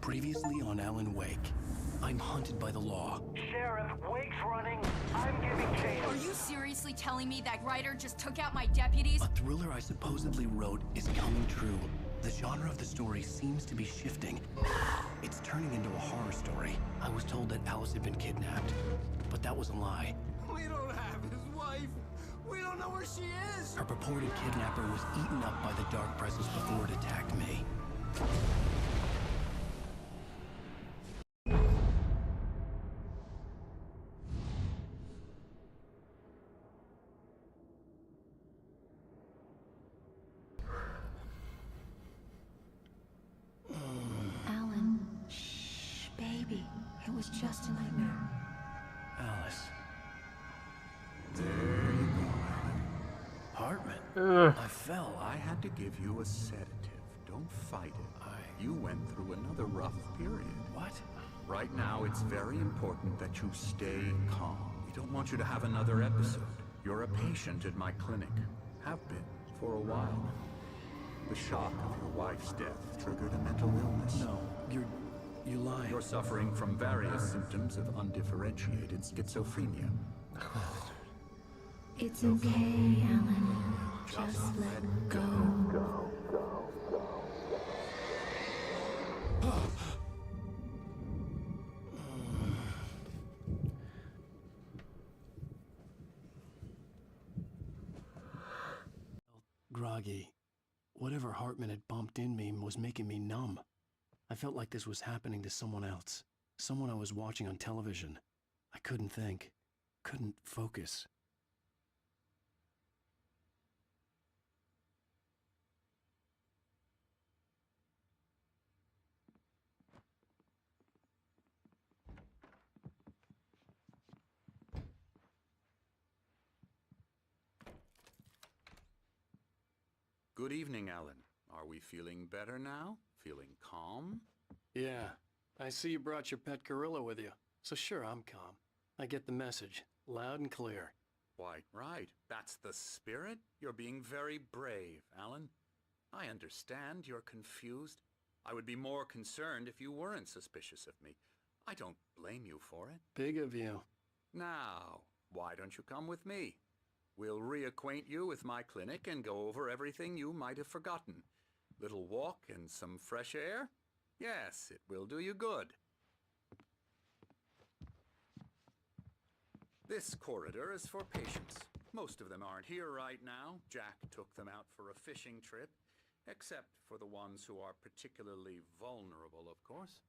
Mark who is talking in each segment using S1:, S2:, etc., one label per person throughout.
S1: Previously on Alan Wake. I'm hunted by the law.
S2: Sheriff, Wake's running. I'm giving chase.
S3: Are you seriously telling me that Riecher just took out my deputies?
S1: A thriller I supposedly wrote is coming true. The genre of the story seems to be shifting. It's turning into a horror story. I was told that Alice had been kidnapped, but that was a lie.
S4: We don't have his wife. We don't know where she is.
S1: Her purported kidnapper was eaten up by the dark presence before it attacked me.
S5: Alan, shh, baby. It was just a nightmare.
S1: Alice.
S4: There you go, Alan.
S1: Hartman. I fell.
S4: I had to give you a sedative. Don't fight it. You went through another rough period.
S1: What?
S4: Right now, it's very important that you stay calm. We don't want you to have another episode. You're a patient at my clinic. Have been for a while. The shock of your wife's death triggered a mental illness.
S1: No, you lied.
S4: You're suffering from various symptoms of undifferentiated schizophrenia.
S5: It's okay, Alan. Just let go.
S1: Groggy. Whatever Hartman had bumped in me was making me numb. I felt like this was happening to someone else. Someone I was watching on television. I couldn't think. Couldn't focus.
S4: Good evening, Alan. Are we feeling better now? Feeling calm?
S1: Yeah. I see you brought your pet gorilla with you. So sure, I'm calm. I get the message. Loud and clear.
S4: Why, right. That's the spirit. You're being very brave, Alan. I understand you're confused. I would be more concerned if you weren't suspicious of me. I don't blame you for it.
S1: Big of you.
S4: Now, why don't you come with me? We'll reacquaint you with my clinic and go over everything you might have forgotten. Little walk and some fresh air? Yes, it will do you good. This corridor is for patients. Most of them aren't here right now. Jack took them out for a fishing trip, except for the ones who are particularly vulnerable, of course.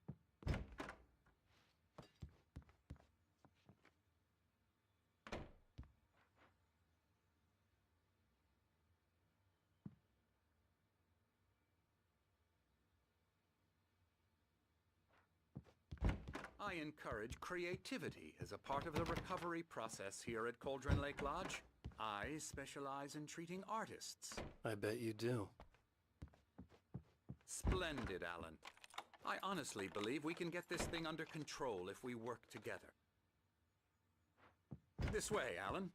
S4: I encourage creativity as a part of the recovery process here at Cauldron Lake Lodge. I specialize in treating artists.
S1: I bet you do.
S4: Splendid, Alan. I honestly believe we can get this thing under control if we work together. This way, Alan.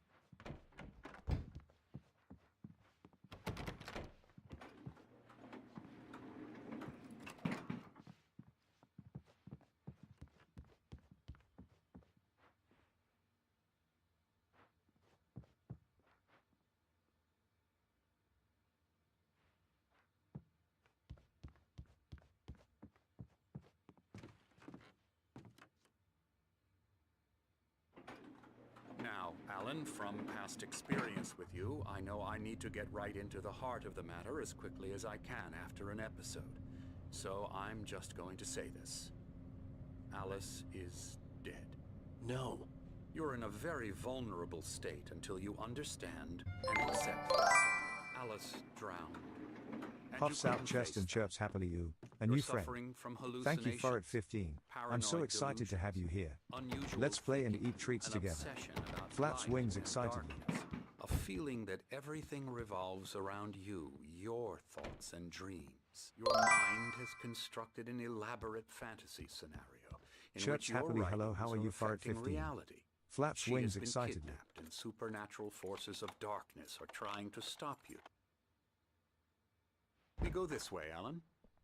S4: Now, Alan, from past experience with you, I know I need to get right into the heart of the matter as quickly as I can after an episode. So I'm just going to say this. Alice is dead.
S1: No.
S4: You're in a very vulnerable state until you understand and accept this. Alice drowned. And
S6: Puffs
S4: you
S6: out
S4: couldn't
S6: chest
S4: face
S6: and chirps happily you, a
S4: You're
S6: new friend.
S4: suffering from
S6: Thank you for it,
S4: hallucinations,
S6: 15. I'm so
S4: paranoid
S6: excited to have you here.
S4: unusual
S6: Let's play and
S4: thinking,
S6: eat treats
S4: an
S6: together.
S4: obsession about
S6: Flaps
S4: light
S6: wings
S4: and
S6: excitedly.
S4: darkness, a feeling that everything revolves around you, your thoughts and dreams. Your mind has constructed an elaborate fantasy scenario in
S6: Chirps
S4: which your
S6: happily hello,
S4: writings
S6: how are you for it,
S4: affecting
S6: 15?
S4: reality.
S6: Flaps
S4: She
S6: wings
S4: has been
S6: excitedly.
S4: kidnapped, and supernatural forces of darkness are trying to stop you. We go this way, Alan.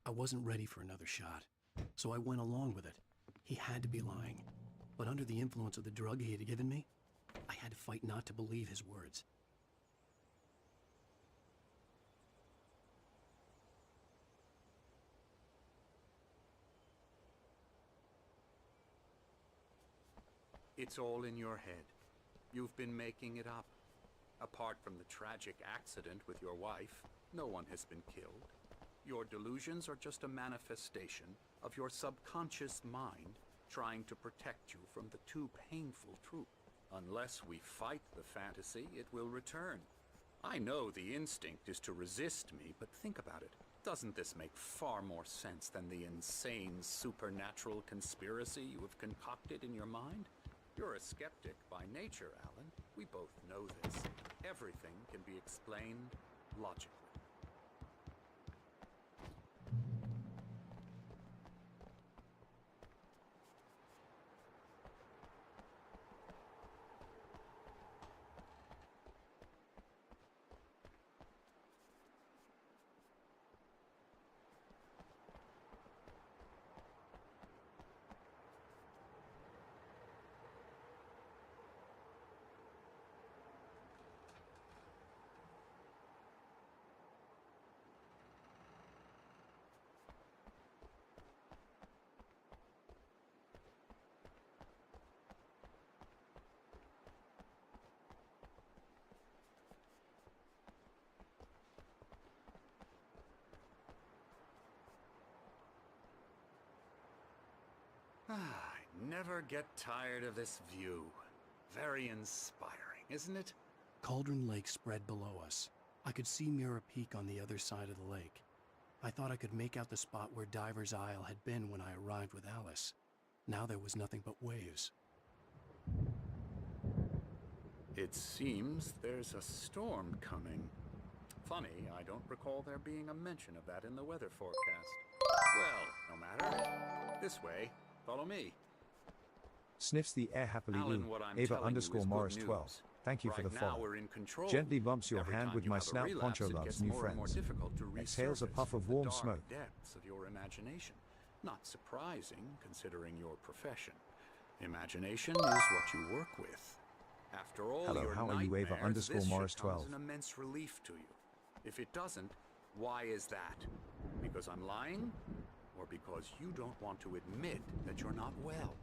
S1: I wasn't ready for another shot. So I went along with it. He had to be lying. But under the influence of the drug he had given me, I had to fight not to believe his words.
S4: It's all in your head. You've been making it up. Apart from the tragic accident with your wife, no one has been killed. Your delusions are just a manifestation of your subconscious mind trying to protect you from the too painful truth. Unless we fight the fantasy, it will return. I know the instinct is to resist me, but think about it. Doesn't this make far more sense than the insane supernatural conspiracy you have concocted in your mind? You're a skeptic by nature, Alan. We both know this. Everything can be explained logically. I never get tired of this view. Very inspiring, isn't it?
S1: Cauldron Lake spread below us. I could see Mirror Peak on the other side of the lake. I thought I could make out the spot where Diver's Isle had been when I arrived with Alice. Now there was nothing but waves.
S4: It seems there's a storm coming. Funny, I don't recall there being a mention of that in the weather forecast. Well, no matter. This way. Follow me.
S6: Sniffs the air happily.
S4: Alan, what I'm
S6: Ava
S4: telling you is good
S6: Morris
S4: news.
S6: 12. Thank you for the
S4: Right now
S6: follow.
S4: we're in control.
S6: Gently bumps your
S4: Every
S6: hand
S4: time
S6: with
S4: you
S6: my
S4: have a
S6: snout.
S4: relapse,
S6: Poncho
S4: it
S6: loves
S4: gets
S6: new
S4: more and more
S6: friends.
S4: difficult to
S6: Exhales a
S4: resurface
S6: puff of
S4: from the
S6: warm
S4: dark
S6: smoke.
S4: depths of your imagination. Not surprising, considering your profession. Imagination is what you work with. After all
S6: Hello,
S4: your
S6: how are you, Ava
S4: nightmares, this
S6: Morris
S4: should come
S6: 12?
S4: as an immense relief to you. If it doesn't, why is that? Because I'm lying? Or because you don't want to admit that you're not well?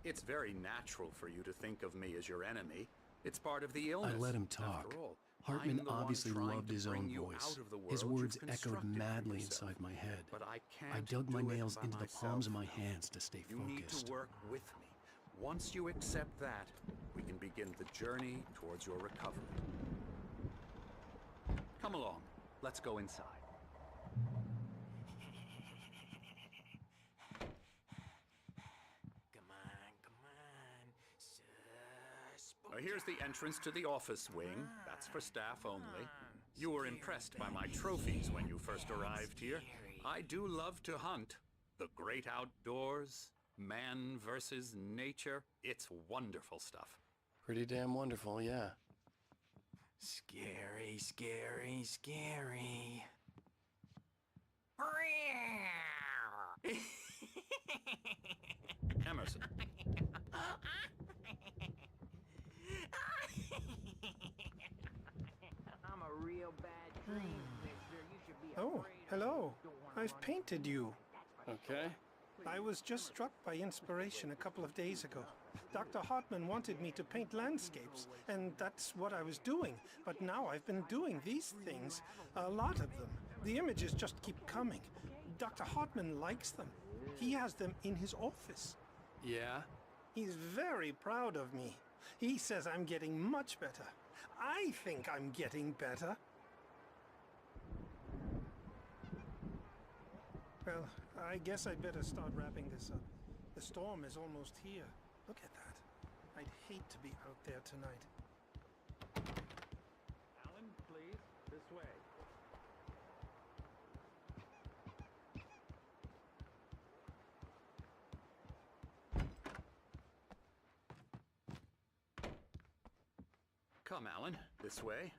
S4: It's very natural for you to think of me as your enemy. It's part of the illness.
S1: I let him talk.
S4: After all,
S1: Hartman
S4: I'm the one
S1: obviously
S4: trying
S1: loved
S4: to
S1: his
S4: bring
S1: own
S4: you
S1: voice.
S4: out of the
S1: His
S4: world
S1: words
S4: you've
S1: echoed
S4: constructed for
S1: madly
S4: yourself.
S1: inside my head.
S4: But I
S1: I
S4: can't
S1: dug my
S4: do it
S1: nails
S4: by
S1: into the
S4: myself.
S1: palms of my hands to stay
S4: You need
S1: focused.
S4: to work with me. Once you accept that, we can begin the journey towards your recovery. Come along. Let's go inside. Here's the entrance to the office wing. That's for staff only. You were impressed by my trophies when you first arrived here. I do love to hunt. The great outdoors, man versus nature. It's wonderful stuff.
S1: Pretty damn wonderful, yeah.
S7: Scary, scary, scary.
S4: Emerson.
S2: I'm a real bad dream, mister. You should be
S8: Oh,
S2: afraid of
S8: hello.
S2: me. Don't wanna
S8: I've
S2: run
S8: painted you.
S1: Okay.
S8: I was just struck by inspiration a couple of days ago. Dr. Hartman wanted me to paint landscapes, and that's what I was doing. But now I've been doing these things, a lot of them. The images just keep coming. Dr. Hartman likes them. He has them in his office.
S1: Yeah?
S8: He's very proud of me. He says I'm getting much better. I think I'm getting better. Well, I guess I'd better start wrapping this up. The storm is almost here. Look at that. I'd hate to be out there tonight.
S2: Alan, please. This way.
S4: Come, Alan. This way.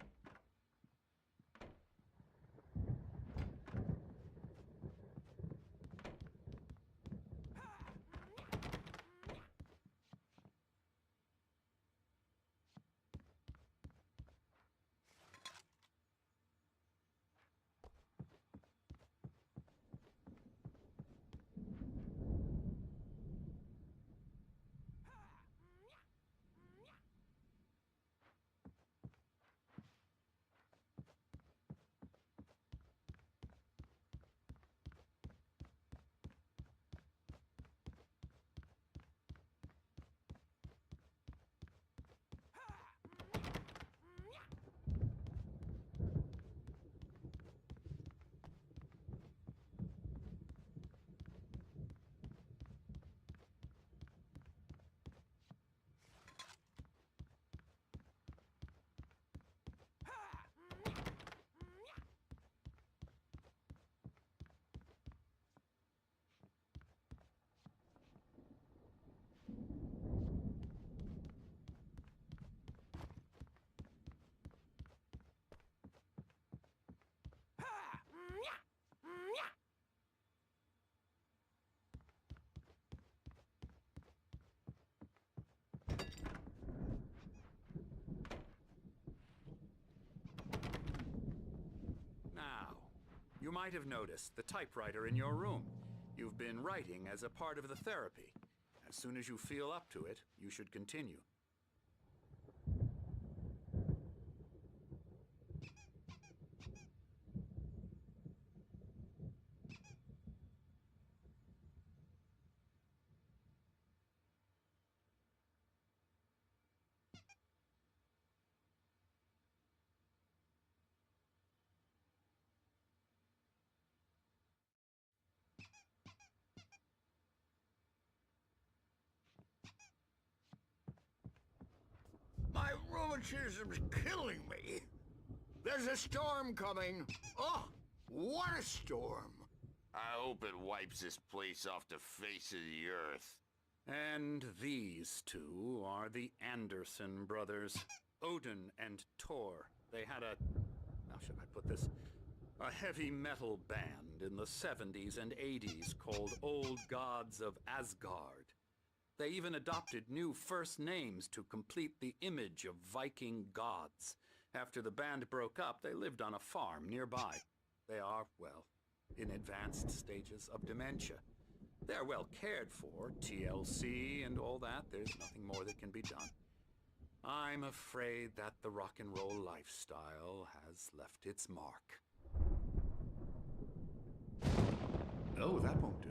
S4: might have noticed the typewriter in your room. You've been writing as a part of the therapy. As soon as you feel up to it, you should continue.
S9: My rheumatism's killing me. There's a storm coming. Oh, what a storm.
S10: I hope it wipes this place off the face of the earth.
S4: And these two are the Anderson brothers, Odin and Tor. They had how should I put this? A heavy metal band in the 70s and 80s called Old Gods of Asgard. They even adopted new first names to complete the image of Viking gods. After the band broke up, they lived on a farm nearby. They are, well, in advanced stages of dementia. They're well cared for, TLC and all that. There's nothing more that can be done. I'm afraid that the rock and roll lifestyle has left its mark. Oh, that won't do.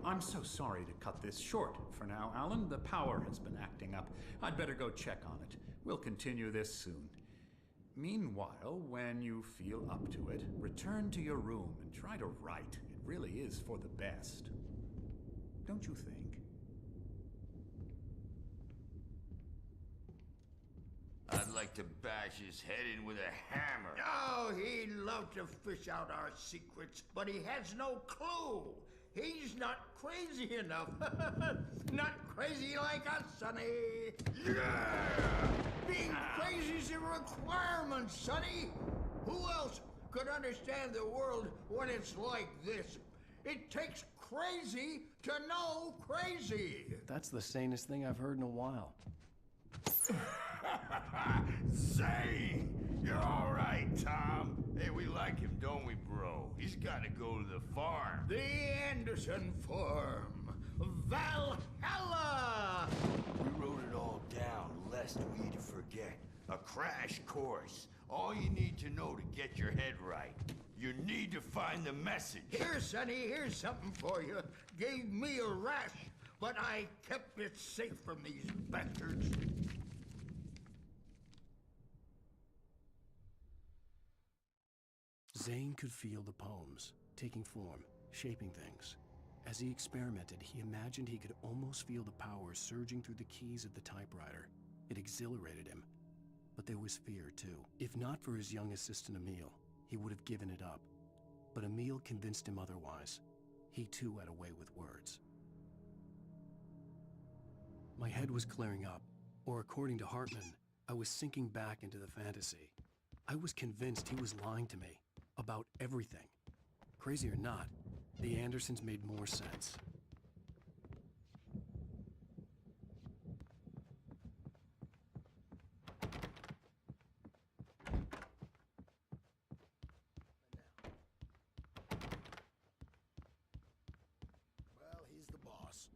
S4: I'm so sorry to cut this short for now, Alan. The power has been acting up. I'd better go check on it. We'll continue this soon. Meanwhile, when you feel up to it, return to your room and try to write. It really is for the best. Don't you think?
S10: I'd like to bash his head in with a hammer.
S9: Oh, he'd love to fish out our secrets, but he has no clue. He's not crazy enough. Not crazy like us, Sonny. Yeah! Being crazy's a requirement, Sonny. Who else could understand the world when it's like this? It takes crazy to know crazy.
S1: That's the sanest thing I've heard in a while.
S10: Say, you're all right, Tom. Hey, we like him, don't we, bro? He's got to go to the farm.
S9: The Anderson Farm. Valhalla!
S10: We wrote it all down, lest we forget. A crash course. All you need to know to get your head right. You need to find the message.
S9: Here, Sonny, here's something for you. Gave me a rash, but I kept it safe from these bastards.
S1: Zane could feel the poems, taking form, shaping things. As he experimented, he imagined he could almost feel the power surging through the keys of the typewriter. It exhilarated him. But there was fear, too. If not for his young assistant Emil, he would have given it up. But Emil convinced him otherwise. He too had a way with words. My head was clearing up, or according to Hartman, I was sinking back into the fantasy. I was convinced he was lying to me. About everything. Crazy or not, the Andersons made more sense.
S11: Well, he's the boss.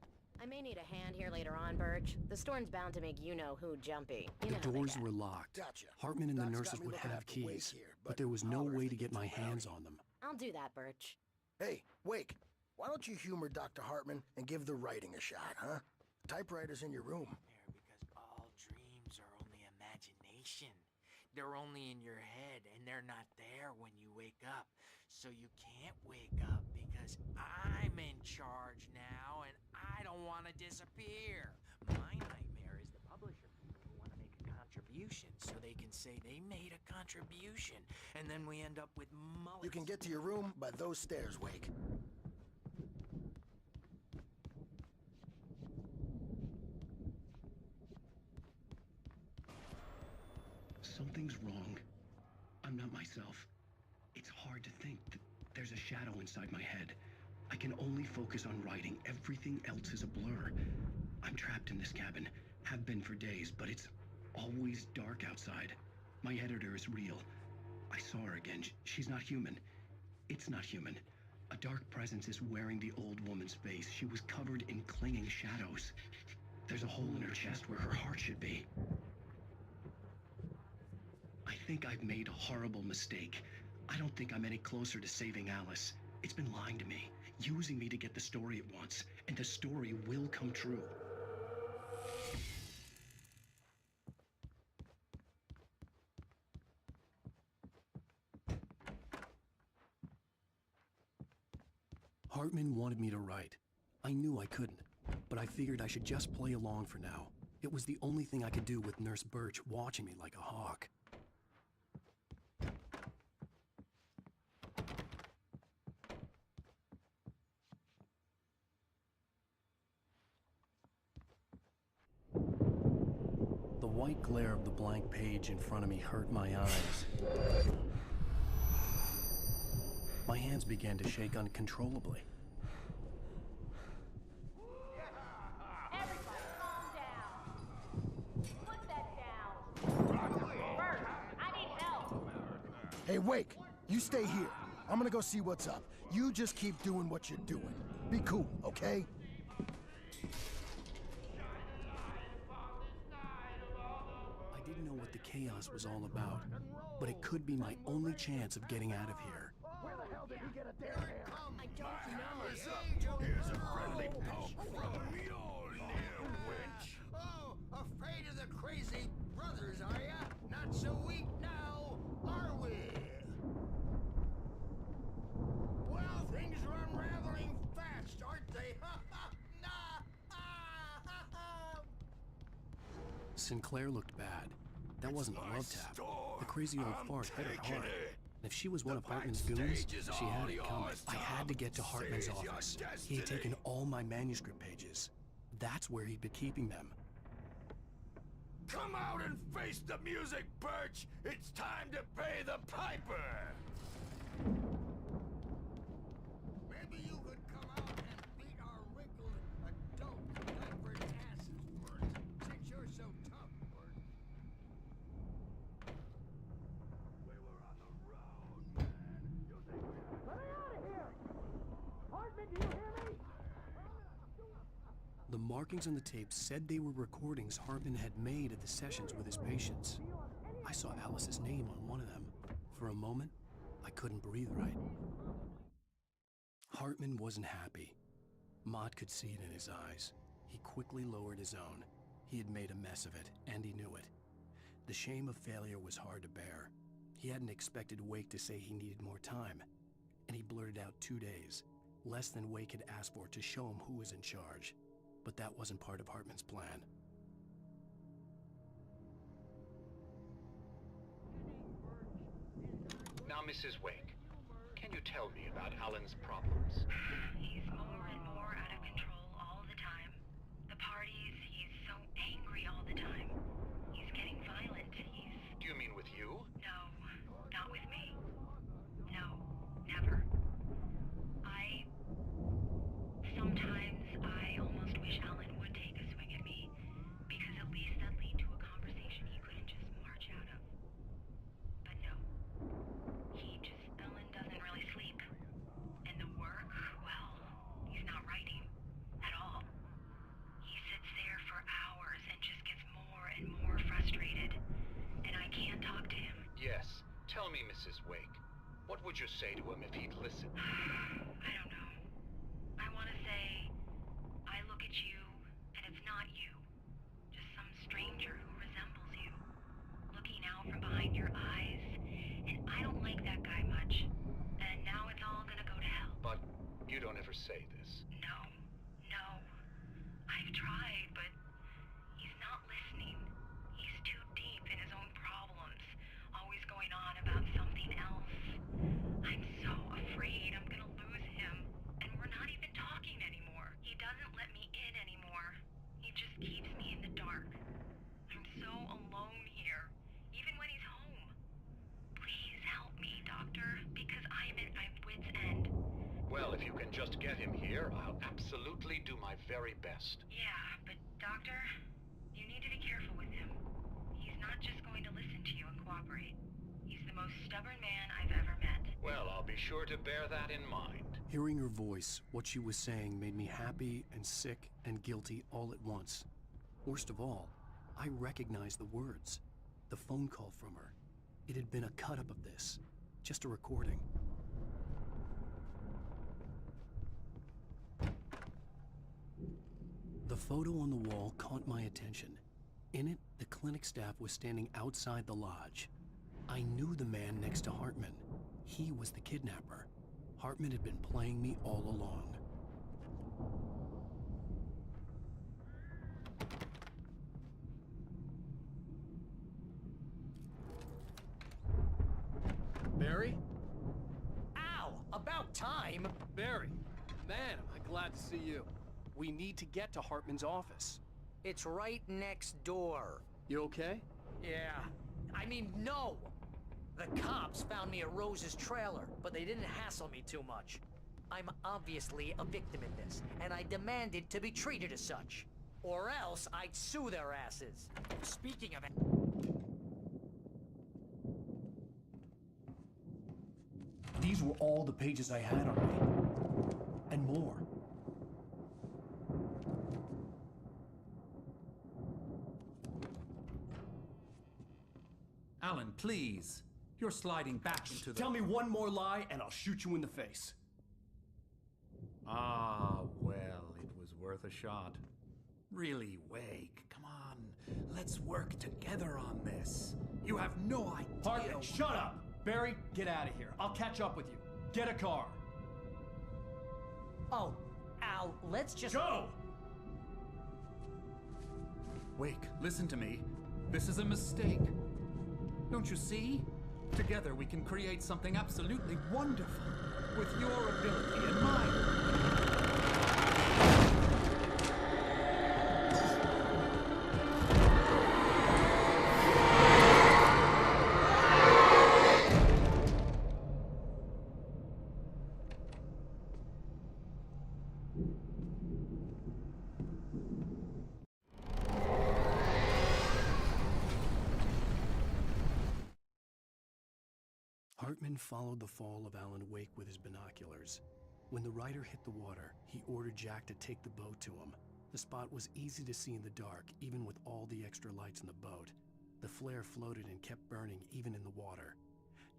S12: I may need a hand here later on, Birch. The storm's bound to make you-know-who jumpy. You know
S1: The
S12: how they
S1: doors
S12: get.
S1: were locked.
S11: Gotcha.
S1: Hartman and the
S11: Doc's got
S1: nurses
S11: me
S1: would
S11: looking
S1: have
S11: after Wake
S1: keys,
S11: here,
S1: but there was no
S11: holler if
S1: way
S11: they
S1: to get
S11: get
S1: my
S11: too
S1: hands
S11: rowdy.
S1: on them.
S12: I'll do that, Birch.
S11: Hey, Wake, why don't you humor Dr. Hartman and give the writing a shot, huh? Typewriter's in your room.
S7: Because all dreams are only imagination. They're only in your head, and they're not there when you wake up. So you can't wake up because I'm in charge now, and I don't want to disappear. My nightmare is the publisher people who want to make a contribution so they can say they made a contribution, and then we end up with mullets.
S11: You can get to your room by those stairs, Wake.
S1: Something's wrong. I'm not myself. It's hard to think that there's a shadow inside my head. I can only focus on writing. Everything else is a blur. I'm trapped in this cabin. Have been for days, but it's always dark outside. My editor is real. I saw her again. She's not human. It's not human. A dark presence is wearing the old woman's face. She was covered in clinging shadows. There's a hole in her chest where her heart should be. I think I've made a horrible mistake. I don't think I'm any closer to saving Alice. It's been lying to me, using me to get the story it wants, and the story will come true. Hartman wanted me to write. I knew I couldn't, but I figured I should just play along for now. It was the only thing I could do with Nurse Birch watching me like a hawk. The white glare of the blank page in front of me hurt my eyes. My hands began to shake uncontrollably.
S3: Everybody, calm down. Put that down. Bert, I need help.
S11: Hey, Wake, you stay here. I'm gonna go see what's up. You just keep doing what you're doing. Be cool, okay?
S1: I didn't know what the chaos was all about, but it could be my only chance of getting out of here.
S11: Where the hell did he get a damn hair?
S9: I don't know.
S10: Here's a friendly poke from Mjolnir, witch.
S9: Oh, afraid of the crazy brothers, are ya? Not so weak now, are we? Well, things are unraveling fast, aren't they?
S1: Sinclair looked bad. That wasn't a love tap. The crazy old fart hit her hard. And if she was one of Hartman's goons, she had it coming. I had to get to Hartman's office. He had taken all my manuscript pages. That's where he'd been keeping them.
S10: Come out and face the music, Birch! It's time to pay the piper!
S9: Maybe you could come out and beat our wrinkled adult diapered asses for us, since you're so tough, Bert.
S10: We were on the road, man. You think we...
S11: Let me out of here! Hartman, do you hear me?
S1: The markings on the tape said they were recordings Hartman had made at the sessions with his patients. I saw Alice's name on one of them. For a moment, I couldn't breathe right. Hartman wasn't happy. Mott could see it in his eyes. He quickly lowered his own. He had made a mess of it, and he knew it. The shame of failure was hard to bear. He hadn't expected Wake to say he needed more time, and he blurted out 2 days, less than Wake had asked for, to show him who was in charge. But that wasn't part of Hartman's plan.
S13: Now, Mrs. Wake, can you tell me about Alan's problems?
S5: He's more and more out of control all the time. The parties, he's so angry all the time. He's getting violent.
S13: Do you mean with you?
S5: No, not with me. No, never. Sometimes I almost wish Alan would take a swing at me, because at least that'd lead to a conversation he couldn't just march out of. But no. Alan doesn't really sleep. And the work, well, he's not writing at all. He sits there for hours and just gets more and more frustrated. And I can't talk to him.
S13: Yes. Tell me, Mrs. Wake, what would you say to him if he'd listen?
S5: I don't know. I want to say, I look at you, and it's not you. Just some stranger who resembles you. Looking out from behind your eyes, and I don't like that guy much. And now it's all gonna go to hell.
S13: But you don't ever say this.
S5: No. I've tried, but he's not listening. He's too deep in his own problems, always going on about something else. I'm so afraid I'm gonna lose him, and we're not even talking anymore. He doesn't let me in anymore. He just keeps me in the dark. I'm so alone here, even when he's home. Please help me, Doctor, because I'm at my wit's end.
S13: Well, if you can just get him here, I'll absolutely do my very best.
S5: Yeah, but Doctor, you need to be careful with him. He's not just going to listen to you and cooperate. He's the most stubborn man I've ever met.
S13: Well, I'll be sure to bear that in mind.
S1: Hearing her voice, what she was saying made me happy and sick and guilty all at once. Worst of all, I recognized the words. The phone call from her. It had been a cut-up of this. Just a recording. The photo on the wall caught my attention. In it, the clinic staff was standing outside the lodge. I knew the man next to Hartman. He was the kidnapper. Hartman had been playing me all along.
S14: Barry?
S7: Ow! About time!
S14: Barry! Man, am I glad to see you. We need to get to Hartman's office.
S7: It's right next door.
S14: You okay?
S7: Yeah. I mean, no! The cops found me at Rose's trailer, but they didn't hassle me too much. I'm obviously a victim in this, and I demanded to be treated as such. Or else I'd sue their asses. Speaking of it...
S1: These were all the pages I had on me. And more.
S15: Alan, please. You're sliding back into the...
S1: Tell me one more lie and I'll shoot you in the face.
S15: Ah, well, it was worth a shot. Really, Wake, come on. Let's work together on this. You have no idea...
S14: Hartman, shut up! Barry, get out of here. I'll catch up with you. Get a car.
S7: Oh, Al, let's just...
S14: Go!
S15: Wake, listen to me. This is a mistake. Don't you see? Together we can create something absolutely wonderful. With your ability and mine.
S1: Hartman followed the fall of Alan Wake with his binoculars. When the rider hit the water, he ordered Jack to take the boat to him. The spot was easy to see in the dark, even with all the extra lights in the boat. The flare floated and kept burning even in the water.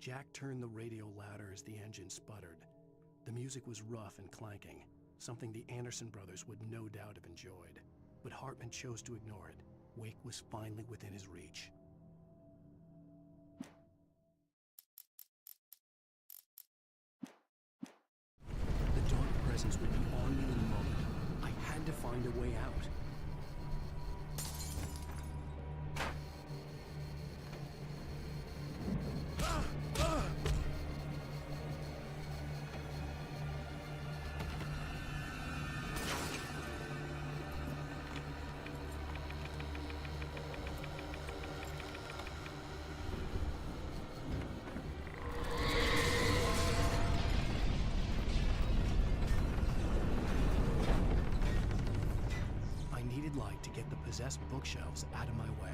S1: Jack turned the radio louder as the engine sputtered. The music was rough and clanking, something the Anderson brothers would no doubt have enjoyed. But Hartman chose to ignore it. Wake was finally within his reach. Presence would be on me in a moment. I had to find a way out. Light to get the possessed bookshelves out of my way.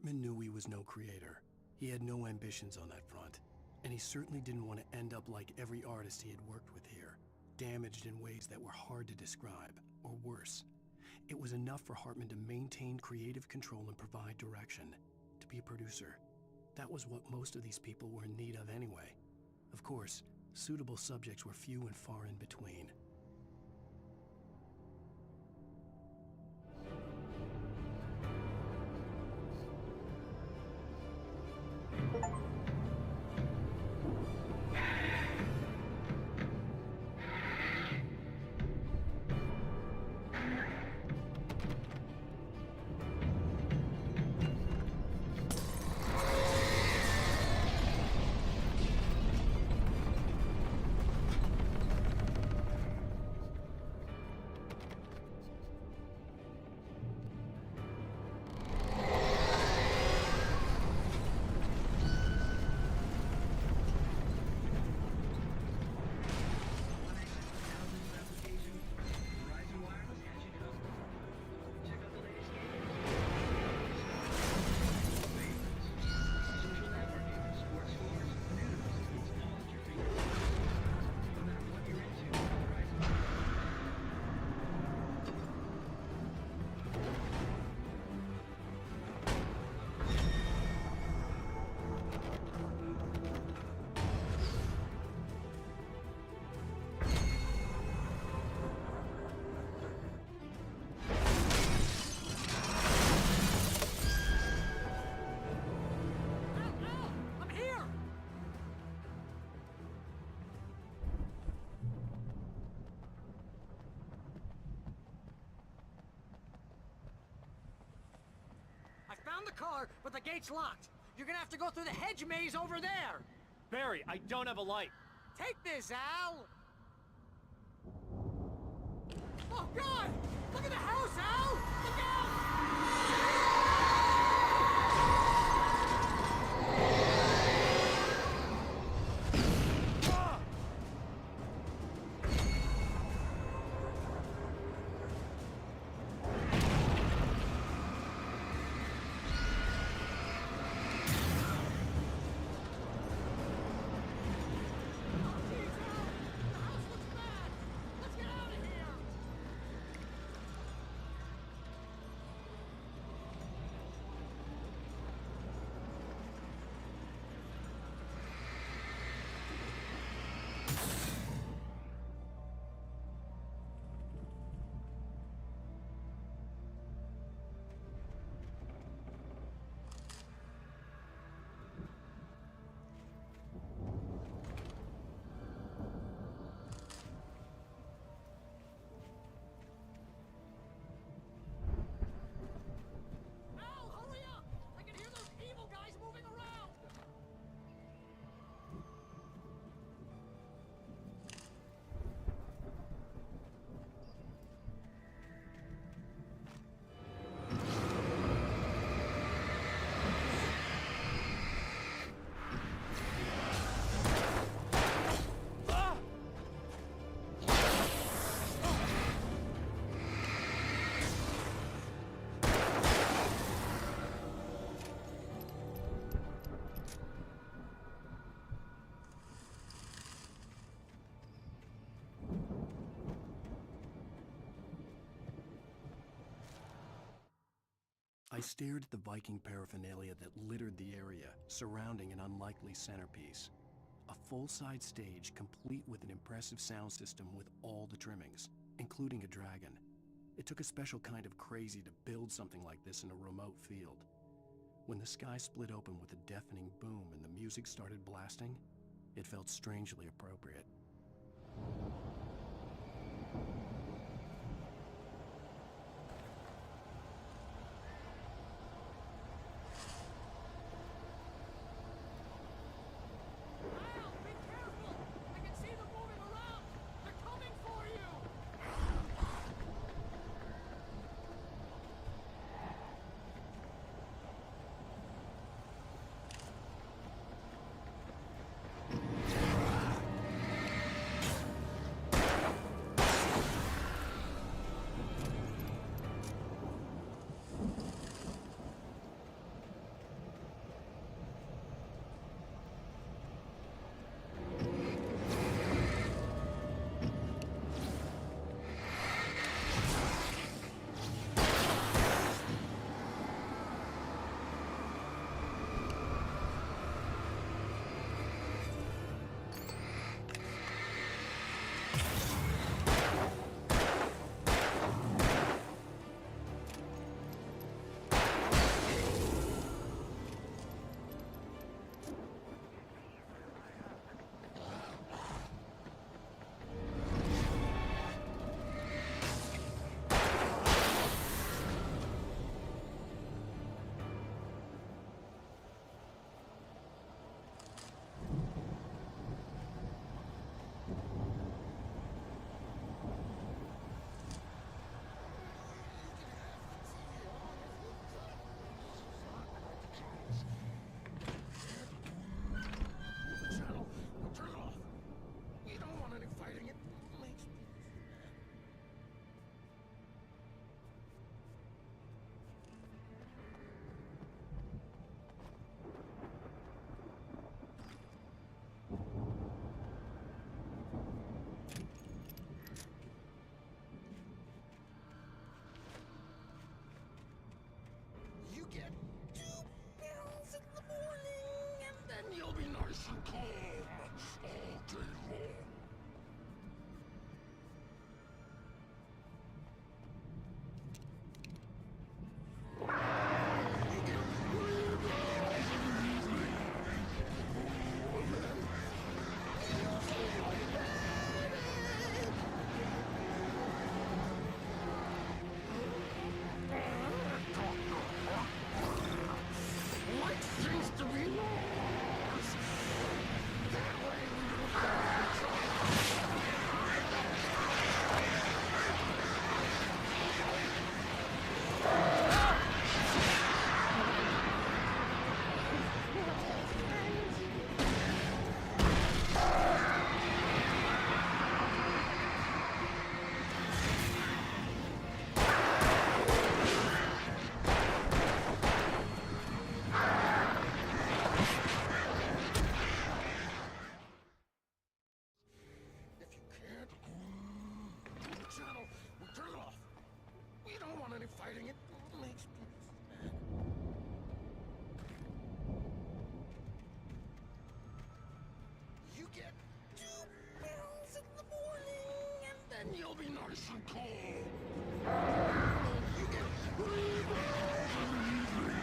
S1: Hartman knew he was no creator. He had no ambitions on that front, and he certainly didn't want to end up like every artist he had worked with here, damaged in ways that were hard to describe, or worse. It was enough for Hartman to maintain creative control and provide direction, to be a producer. That was what most of these people were in need of anyway. Of course, suitable subjects were few and far in between.
S2: Found the car, but the gate's locked. You're gonna have to go through the hedge maze over there.
S14: Barry, I don't have a light.
S2: Take this, Al. Oh, God! Look at the house, Al! Look out!
S1: I stared at the Viking paraphernalia that littered the area, surrounding an unlikely centerpiece. A full-size stage complete with an impressive sound system with all the trimmings, including a dragon. It took a special kind of crazy to build something like this in a remote field. When the sky split open with a deafening boom and the music started blasting, it felt strangely appropriate.
S11: me fighting it makes me sad. You get 2 pills in the morning, and then you'll be nice and cold. You get 3 pills in the evening.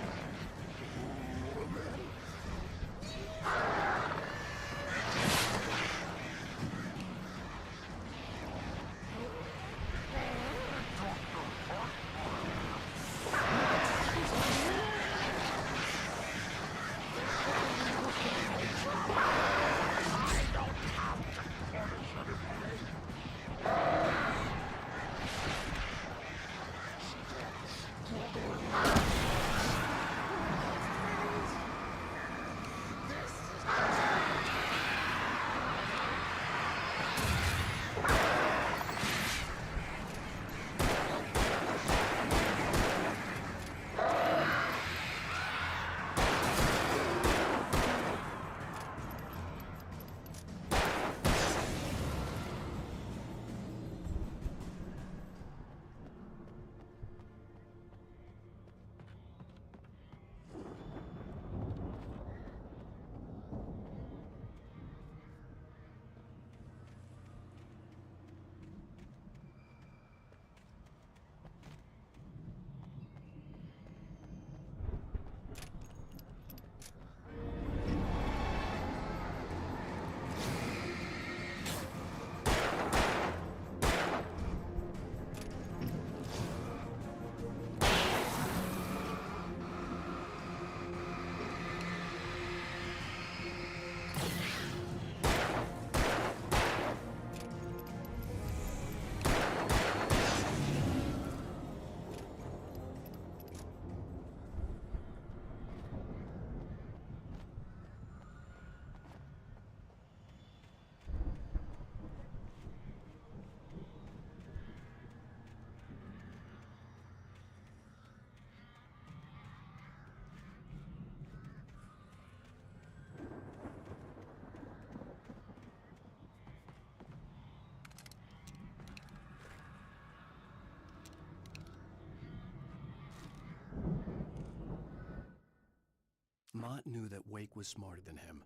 S1: Mott knew that Wake was smarter than him.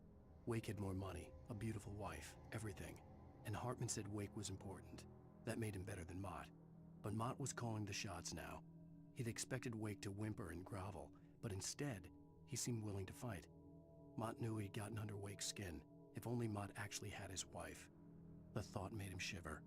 S1: Wake had more money, a beautiful wife, everything. And Hartman said Wake was important. That made him better than Mott. But Mott was calling the shots now. He'd expected Wake to whimper and grovel, but instead, he seemed willing to fight. Mott knew he'd gotten under Wake's skin. If only Mott actually had his wife. The thought made him shiver.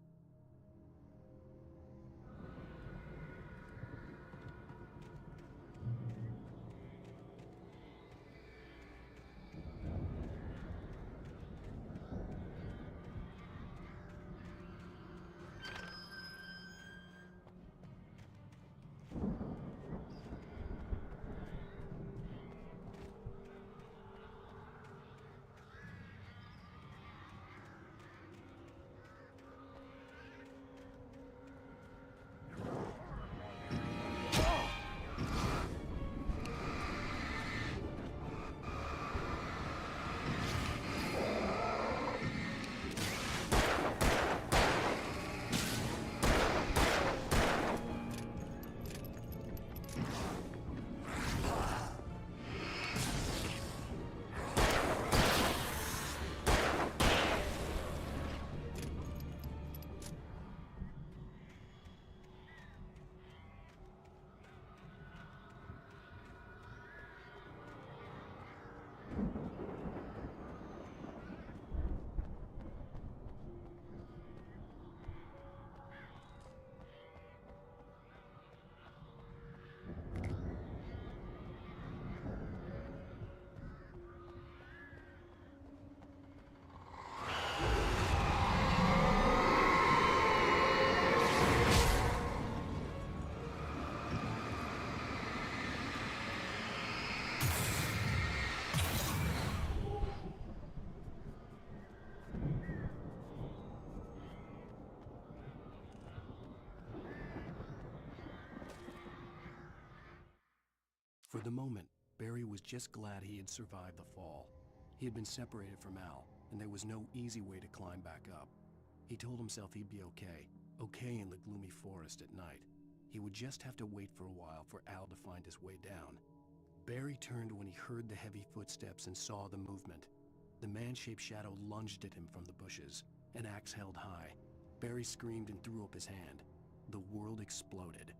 S1: For the moment, Barry was just glad he had survived the fall. He had been separated from Al, and there was no easy way to climb back up. He told himself he'd be okay in the gloomy forest at night. He would just have to wait for a while for Al to find his way down. Barry turned when he heard the heavy footsteps and saw the movement. The man-shaped shadow lunged at him from the bushes, an axe held high. Barry screamed and threw up his hand. The world exploded.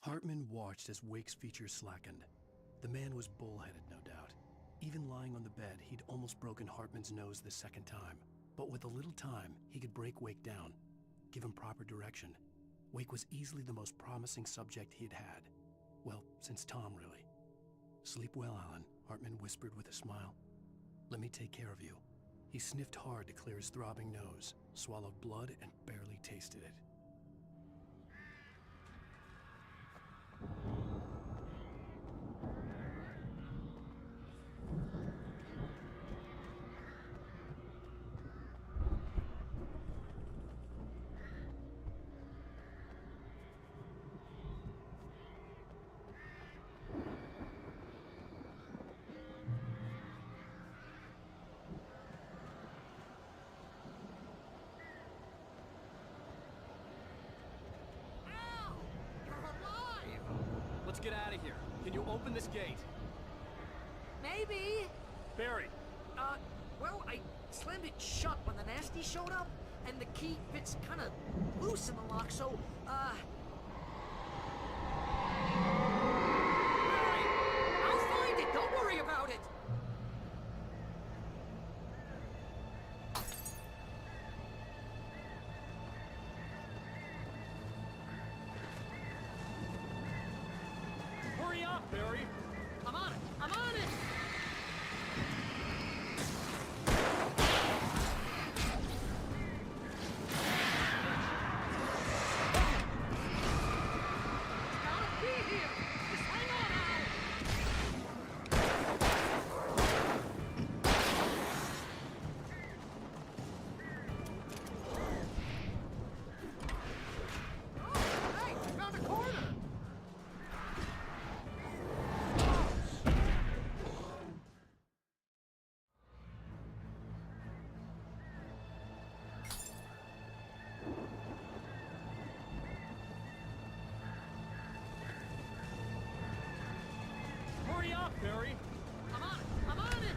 S1: Hartman watched as Wake's features slackened. The man was bullheaded, no doubt. Even lying on the bed, he'd almost broken Hartman's nose the second time. But with a little time, he could break Wake down, give him proper direction. Wake was easily the most promising subject he'd had. Well, since Tom, really. "Sleep well, Alan," Hartman whispered with a smile. "Let me take care of you." He sniffed hard to clear his throbbing nose, swallowed blood, and barely tasted it.
S14: Let's get out of here. Can you open this gate?
S2: Maybe.
S14: Barry.
S2: Well, I slammed it shut when the nasty showed up, and the key fits kind of loose in the lock, so, Barry, I'll find it. Don't worry about it.
S14: Hurry up, Barry.
S2: I'm on it. I'm on it.
S14: Hurry up, Barry.
S2: I'm on it. I'm on it.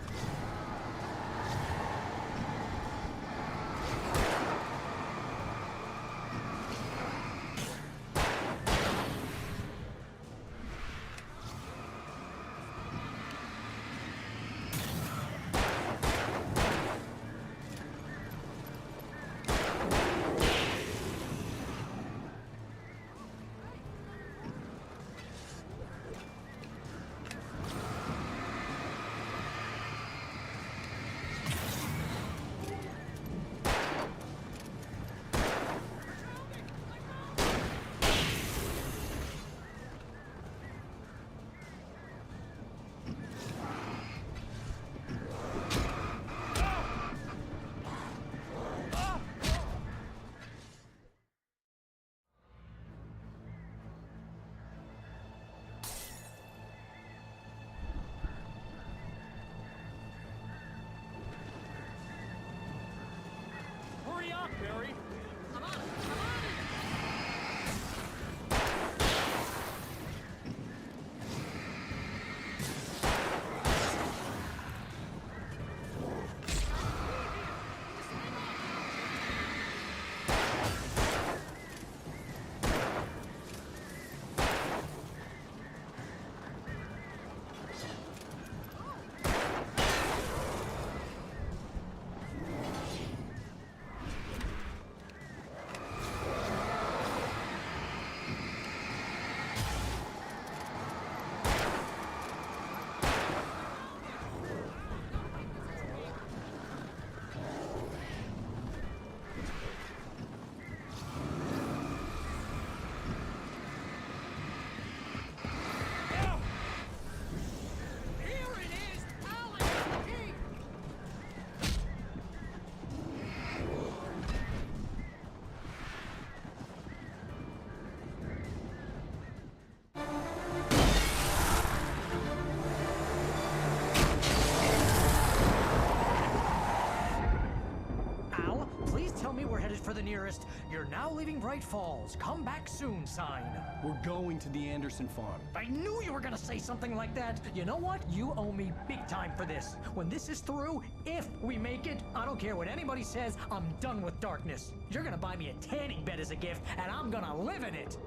S2: nearest "You're now leaving Bright Falls. Come back soon" sign.
S1: We're going to the Anderson farm.
S2: I knew you were gonna say something like that. You know what? You owe me big time for this. When this is through, if we make it, I don't care what anybody says, I'm done with darkness. You're gonna buy me a tanning bed as a gift, and I'm gonna live in it.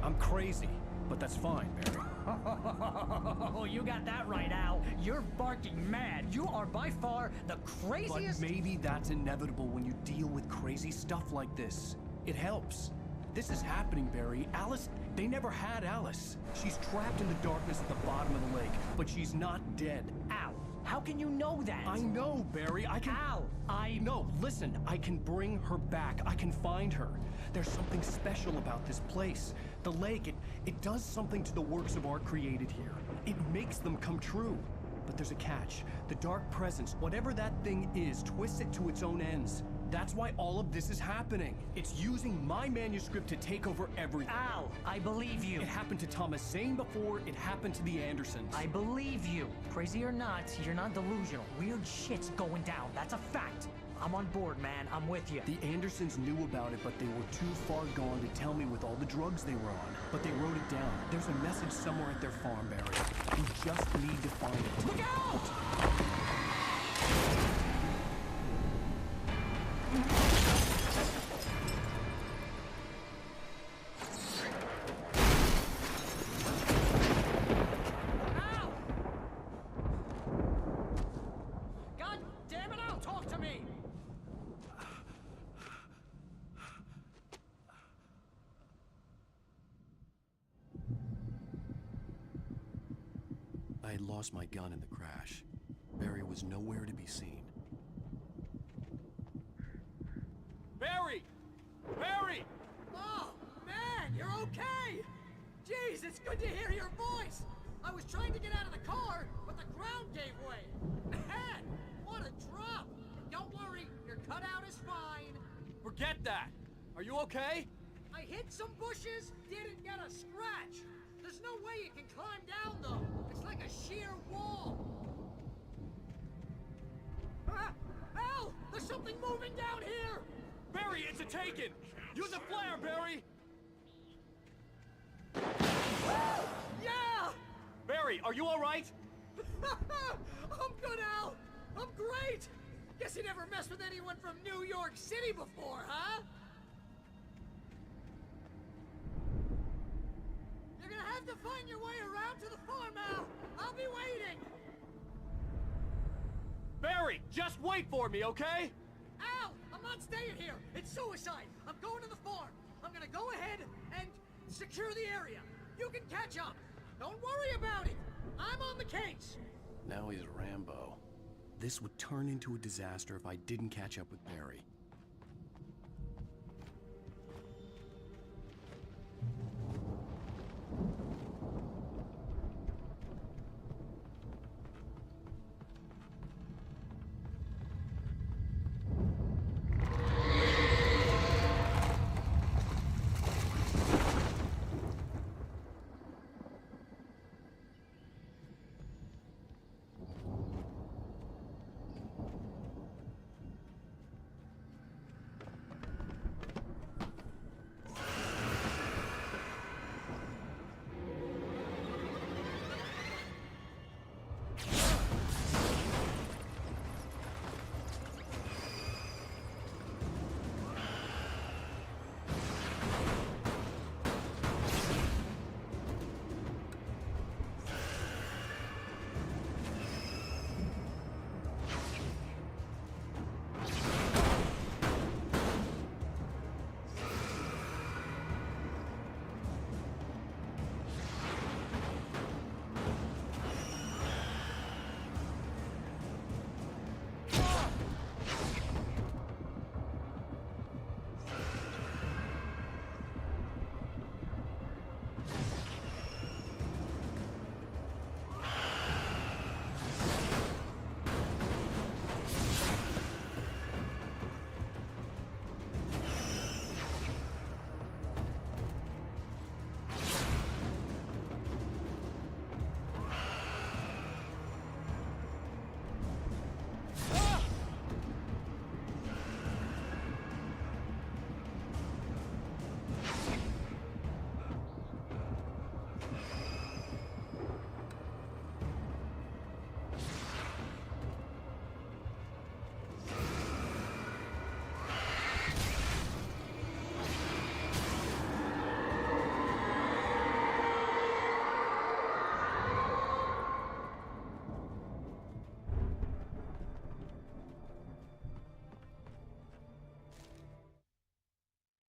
S1: I'm crazy, but that's fine, Barry.
S2: Oh, you got that right, Al. You're barking mad. You are by far the craziest.
S1: But maybe that's inevitable when you deal with crazy stuff like this. It helps. This is happening, Barry. Alice, they never had Alice. She's trapped in the darkness at the bottom of the lake, but she's not dead.
S2: Al, how can you know that?
S1: I know, Barry. I can...
S2: Al,
S1: No, listen. I can bring her back. I can find her. There's something special about this place. The lake, it does something to the works of art created here. It makes them come true. But there's a catch. The dark presence, whatever that thing is, twists it to its own ends. That's why all of this is happening. It's using my manuscript to take over everything.
S2: Al, I believe you.
S1: It happened to Thomas Zane before, it happened to the Andersons.
S2: I believe you. Crazy or not, you're not delusional. Weird shit's going down. That's a fact. I'm on board, man. I'm with you.
S1: The Andersons knew about it, but they were too far gone to tell me with all the drugs they were on. But they wrote it down. There's a message somewhere at their farm, Barry. We just need to find it.
S2: Look out! God damn it, Al, talk to me!
S1: I had lost my gun in the crash. Barry was nowhere to be seen.
S14: Barry! Barry!
S2: Oh, man, you're okay! Jeez, it's good to hear your voice! I was trying to get out of the car, but the ground gave way. Man, what a drop! Don't worry, your cutout is fine.
S14: Forget that! Are you okay?
S2: I hit some bushes, didn't get a scratch. There's no way you can climb down, though. It's like a sheer wall. Ah! Al! There's something moving down here!
S14: Barry, it's a taken! Use a flare, Barry!
S2: Yeah!
S14: Barry, are you alright?
S2: I'm good, Al! I'm great! Guess you never messed with anyone from New York City before, huh? You're gonna have to find your way around to the farm, Al! I'll be waiting!
S14: Barry, just wait for me, okay?
S2: Al! I'm not staying here! It's suicide! I'm going to the farm! I'm gonna go ahead and secure the area! You can catch up! Don't worry about it! I'm on the case!
S1: Now he's Rambo. This would turn into a disaster if I didn't catch up with Barry.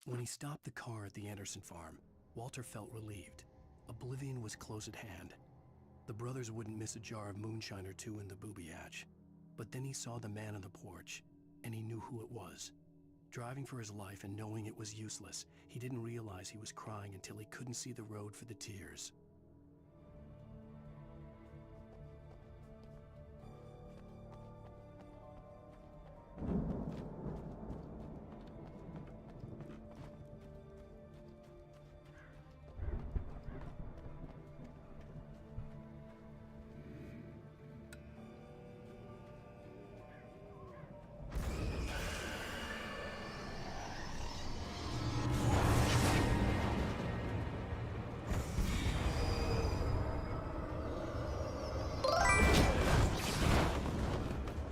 S1: When he stopped the car at the Anderson farm, Walter felt relieved. Oblivion was close at hand. The brothers wouldn't miss a jar of moonshine or two in the booby hatch. But then he saw the man on the porch, and he knew who it was. Driving for his life and knowing it was useless, he didn't realize he was crying until he couldn't see the road for the tears.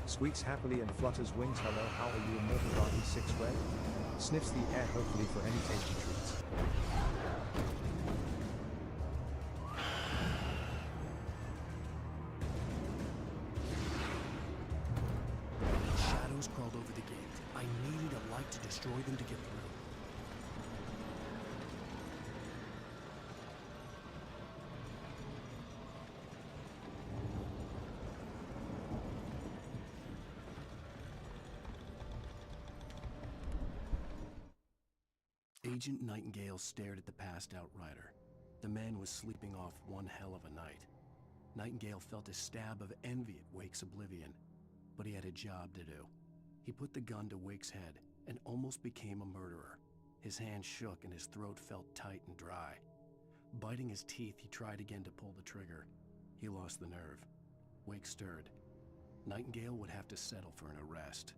S6: Squeaks happily and flutters wings. Hello, how are you, immortal Darky 6 Red? Sniffs the air, hopefully for any tasty treats.
S1: Shadows crawled over the gate. I needed a light to destroy them to get through. Agent Nightingale stared at the passed-out rider. The man was sleeping off one hell of a night. Nightingale felt a stab of envy at Wake's oblivion, but he had a job to do. He put the gun to Wake's head and almost became a murderer. His hand shook and his throat felt tight and dry. Biting his teeth, he tried again to pull the trigger. He lost the nerve. Wake stirred. Nightingale would have to settle for an arrest.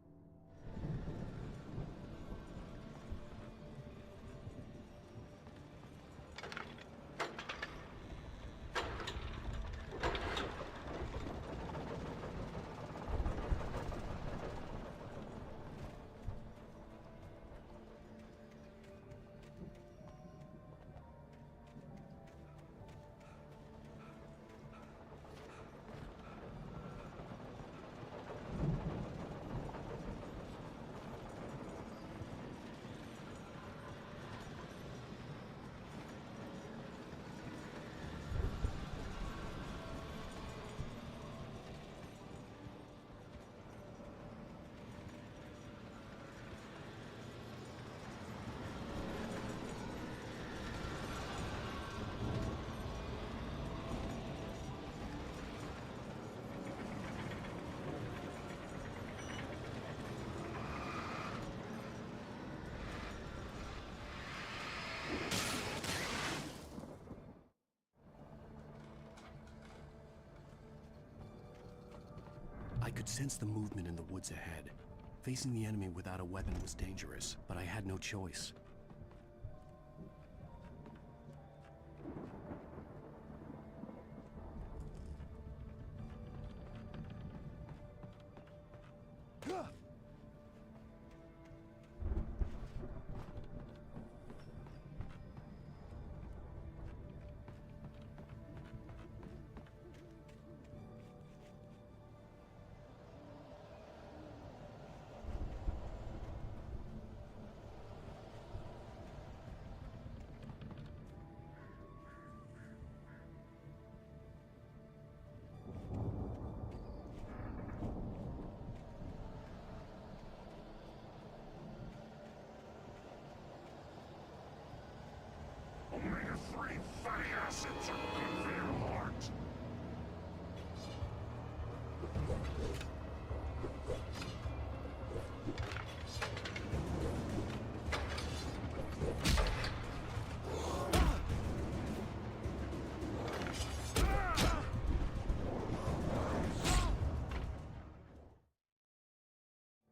S1: I could sense the movement in the woods ahead. Facing the enemy without a weapon was dangerous, but I had no choice.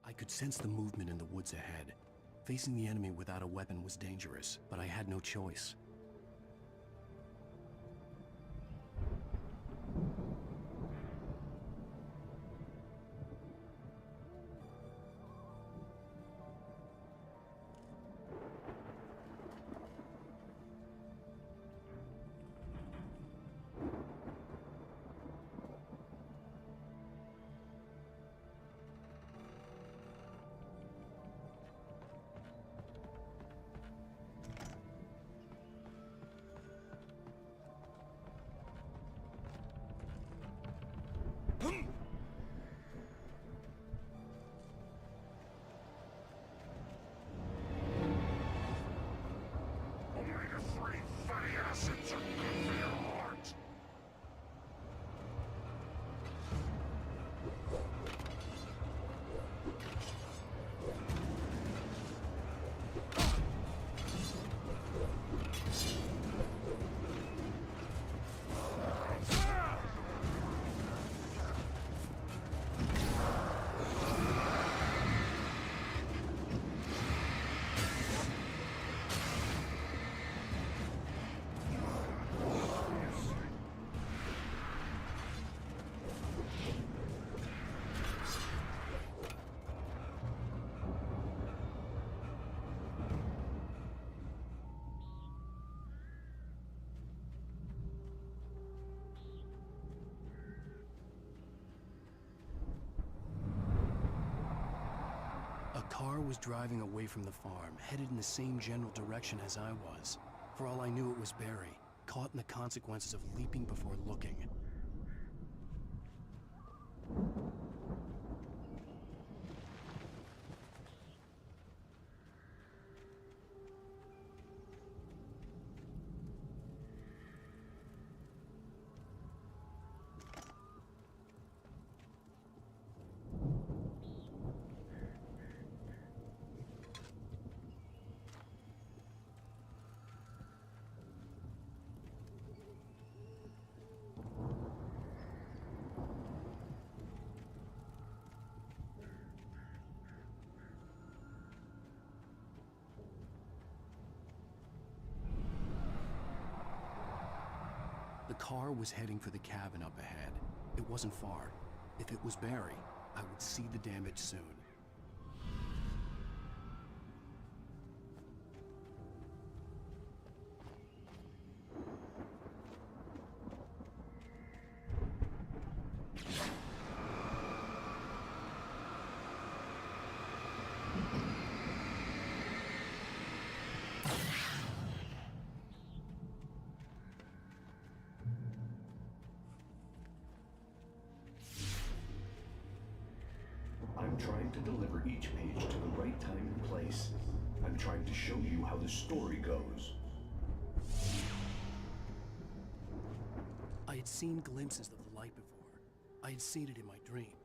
S1: I could sense the movement in the woods ahead. Facing the enemy without a weapon was dangerous, but I had no choice. car was driving away from the farm, headed in the same general direction as I was. For all I knew, it was Barry, caught in the consequences of leaping before looking. The car was heading for the cabin up ahead. It wasn't far. If it was Barry, I would see the damage soon.
S16: I'm trying to deliver each page to the right time and place. I'm trying to show you how the story goes.
S1: I had seen glimpses of the light before. I had seen it in my dream.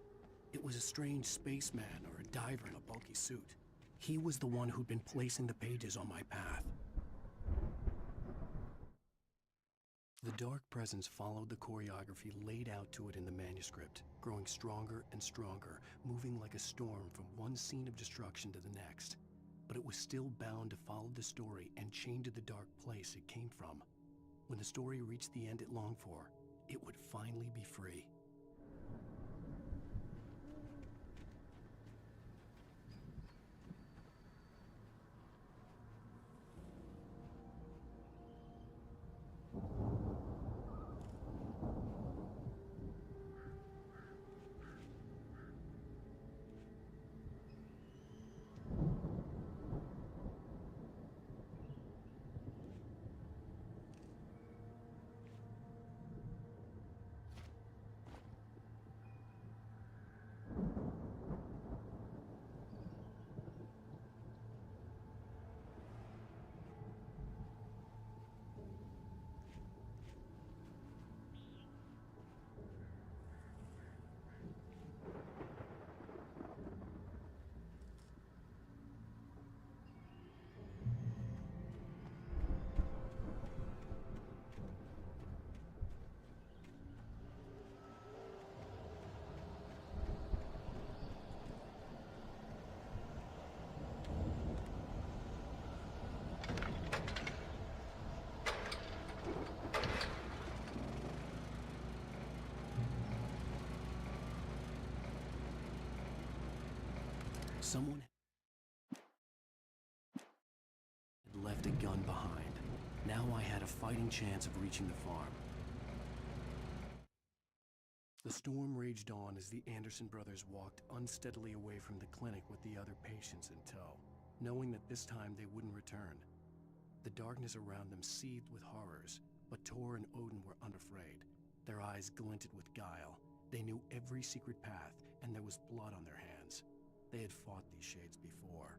S1: It was a strange spaceman or a diver in a bulky suit. He was the one who'd been placing the pages on my path. The dark presence followed the choreography laid out to it in the manuscript, growing stronger and stronger, moving like a storm from one scene of destruction to the next. But it was still bound to follow the story and chained to the dark place it came from. When the story reached the end it longed for, it would finally be free. Someone had left a gun behind. Now I had a fighting chance of reaching the farm. The storm raged on as the Anderson brothers walked unsteadily away from the clinic with the other patients in tow, knowing that this time they wouldn't return. The darkness around them seethed with horrors, but Tor and Odin were unafraid. Their eyes glinted with guile. They knew every secret path, and there was blood on their hands. They had fought these shades before.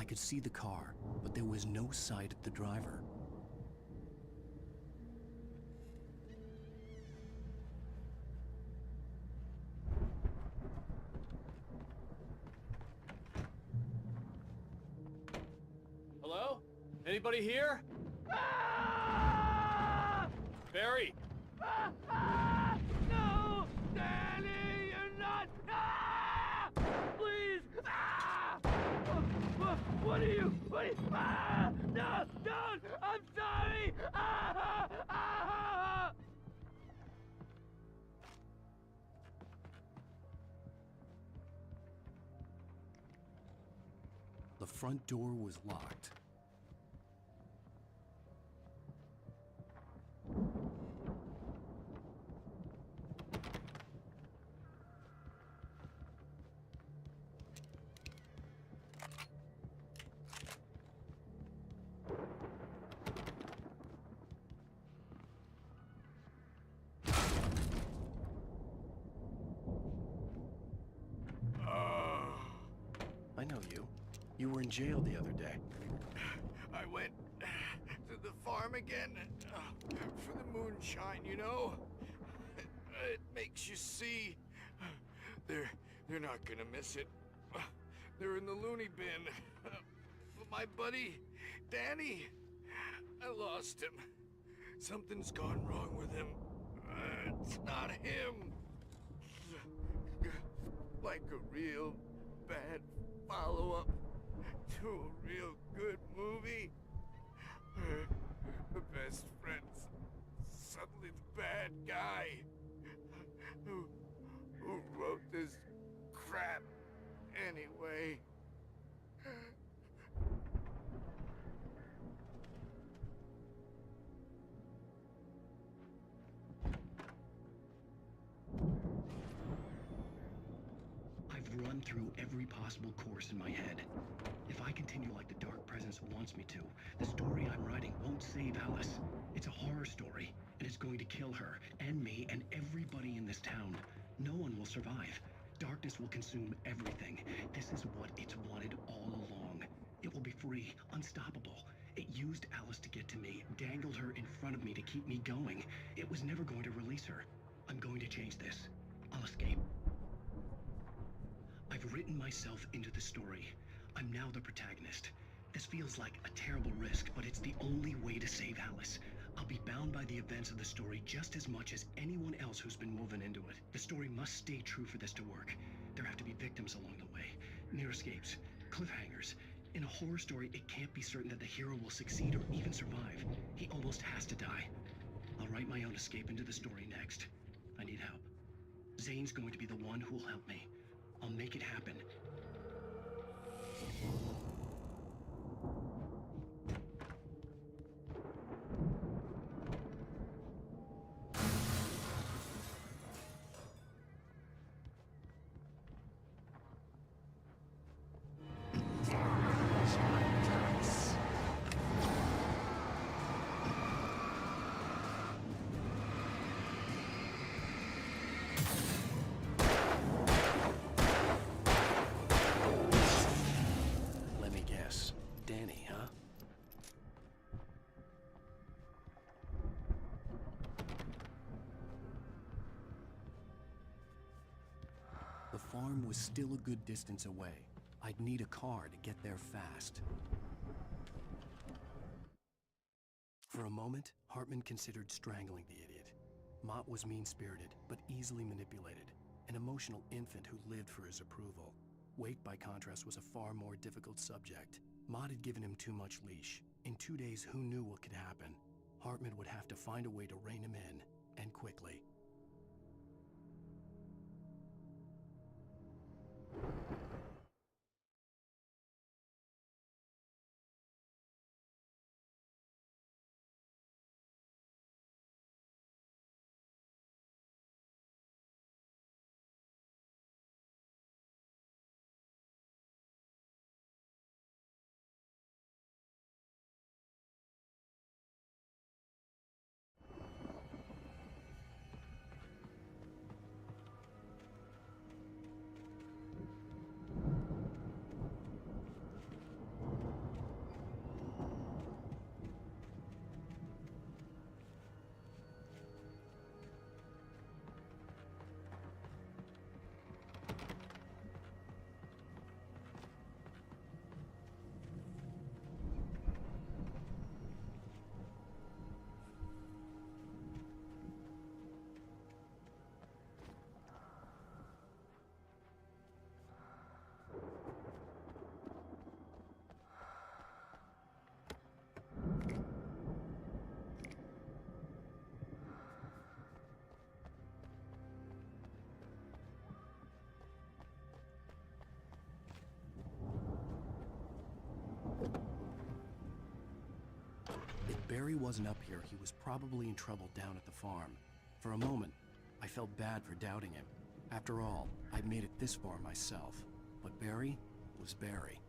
S1: could see the car, but there was no sight of the driver.
S14: Hello? Anybody here? Barry!
S11: No! Danny, you're not! Please! What are you? No! Don't! I'm sorry!
S1: The front door was locked. I know you. You were in jail the other day.
S10: I went to the farm again for the moonshine, you know? It makes you see. They're not gonna miss it. They're in the loony bin. But my buddy, Danny, I lost him. Something's gone wrong with him. It's not him. Like a real bad follow-up to a real good movie. The best friend's suddenly the bad guy who wrote this crap anyway.
S1: I've run through every possible course in my head. If I continue like the Dark Presence wants me to, the story I'm writing won't save Alice. It's a horror story, and it's going to kill her, and me, and everybody in this town. No one will survive. Darkness will consume everything. This is what it's wanted all along. It will be free, unstoppable. It used Alice to get to me, dangled her in front of me to keep me going. It was never going to release her. I'm going to change this. I'll escape. I've written myself into the story. I'm now the protagonist. This feels like a terrible risk, but it's the only way to save Alice. I'll be bound by the events of the story just as much as anyone else who's been woven into it. The story must stay true for this to work. There have to be victims along the way, near escapes, cliffhangers. In a horror story, it can't be certain that the hero will succeed or even survive. He almost has to die. I'll write my own escape into the story next. I need help. Zane's going to be the one who'll help me. I'll make it happen. Let me guess. Danny, huh? The farm was still a good distance away. I'd need a car to get there fast. For a moment, Hartman considered strangling the idiot. Mott was mean-spirited, but easily manipulated. An emotional infant who lived for his approval. Wake, by contrast, was a far more difficult subject. Mott had given him too much leash. In 2 days, who knew what could happen? Hartman would have to find a way to rein him in, and quickly. Barry wasn't up here, he was probably in trouble down at the farm. For a moment, I felt bad for doubting him. After all, I'd made it this far myself. But Barry was Barry.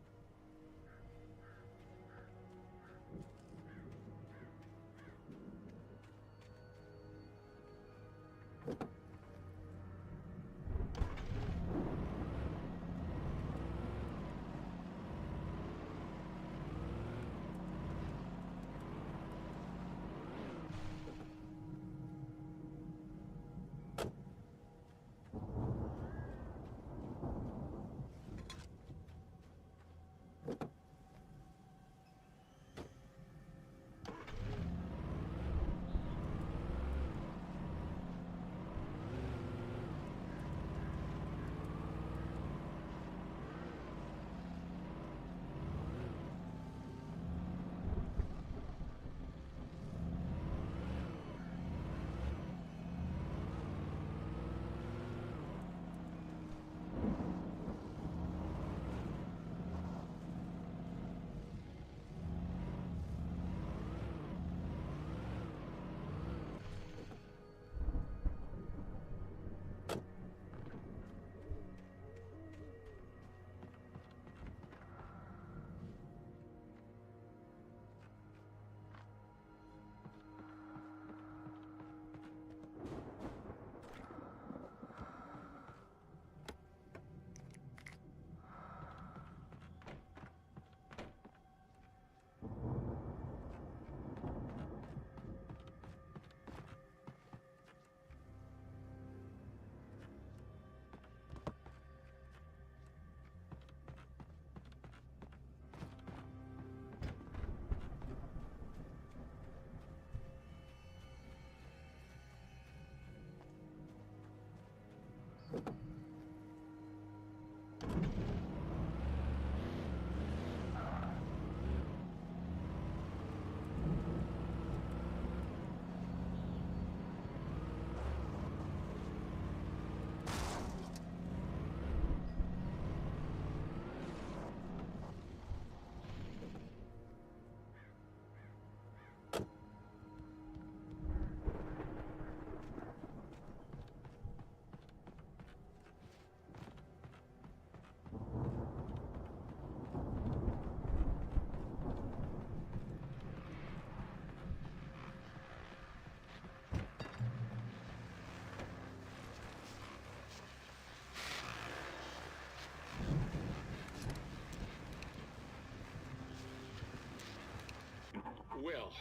S17: Well,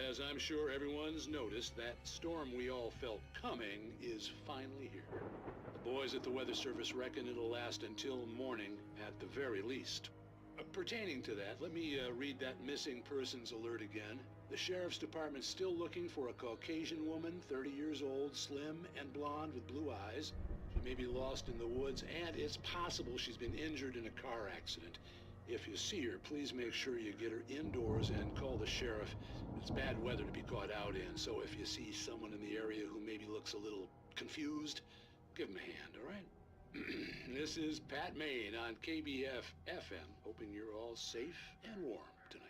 S17: as I'm sure everyone's noticed, that storm we all felt coming is finally here. The boys at the Weather Service reckon it'll last until morning at the very least. Pertaining to that, let me read that missing persons alert again. The Sheriff's Department's still looking for a Caucasian woman, 30 years old, slim and blonde with blue eyes. She may be lost in the woods, and it's possible she's been injured in a car accident. If you see her, please make sure you get her indoors and call the sheriff. It's bad weather to be caught out in, so if you see someone in the area who maybe looks a little confused, give them a hand, all right? This is Pat Maine on KBF FM, hoping you're all safe and warm tonight.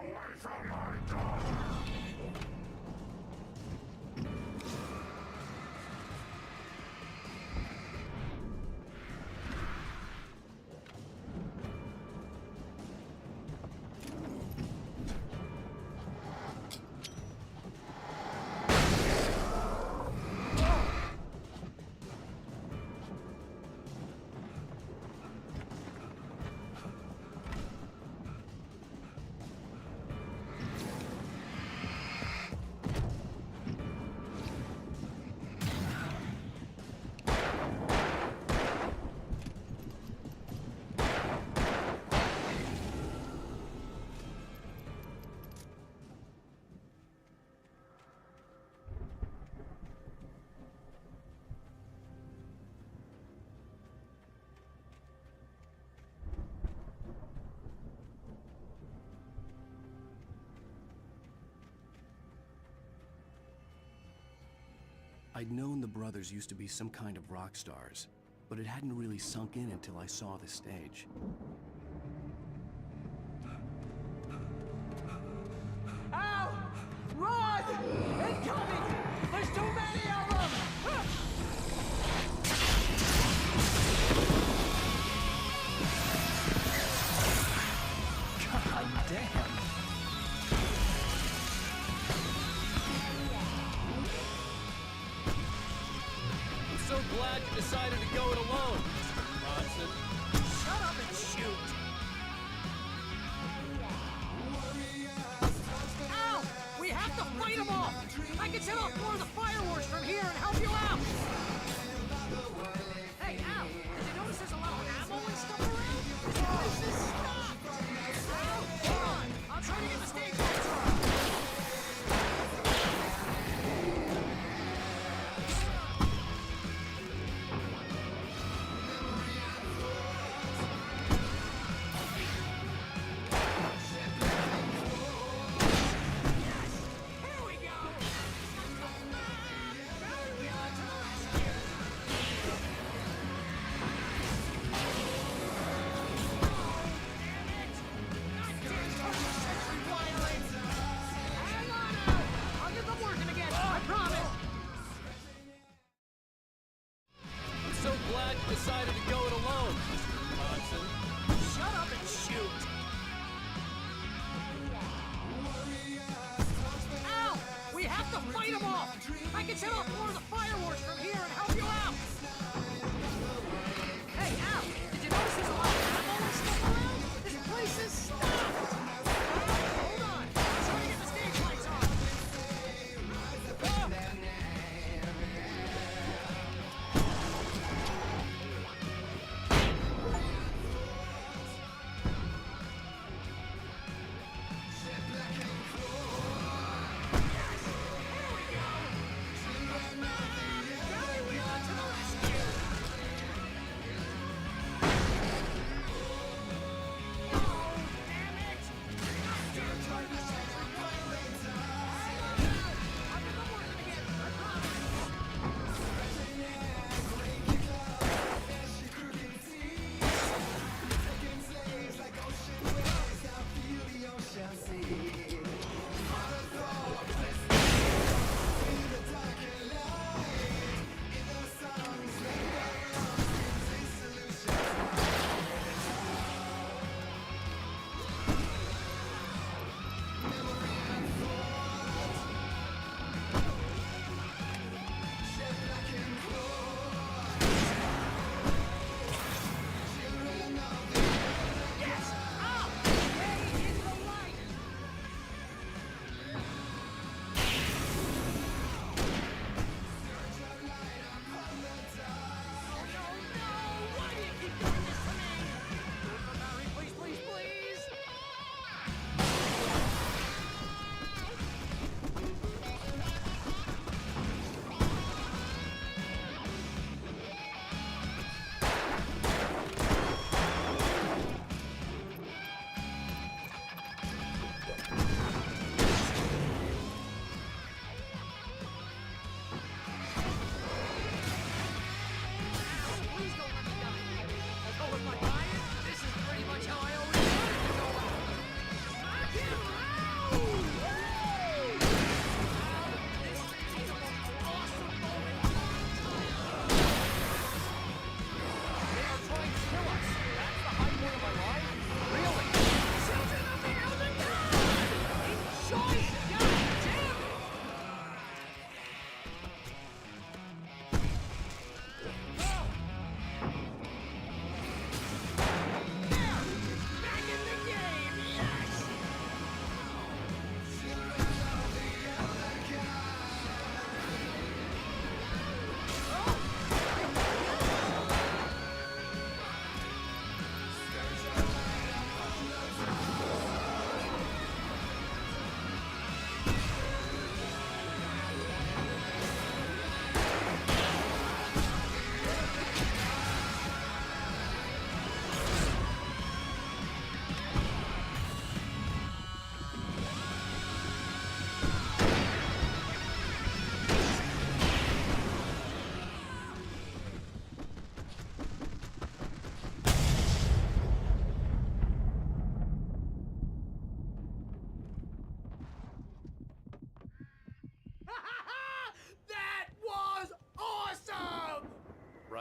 S11: away from my daughter!
S1: I'd known the brothers used to be some kind of rock stars, but it hadn't really sunk in until I saw the stage.
S2: Ow! Run! Incoming! There's too many of them!
S1: God damn!
S14: So glad you decided to go it alone, Mr. Bronson.
S2: Shut up and shoot! Ow! We have to fight them off! I can set off more of the fireworks from here and help you out! Hey, Al! Did you notice there's a lot of ammo and stuff around? This is stop! Al, hold on! I'll try to get the stage lights on! Here we go! Now we realize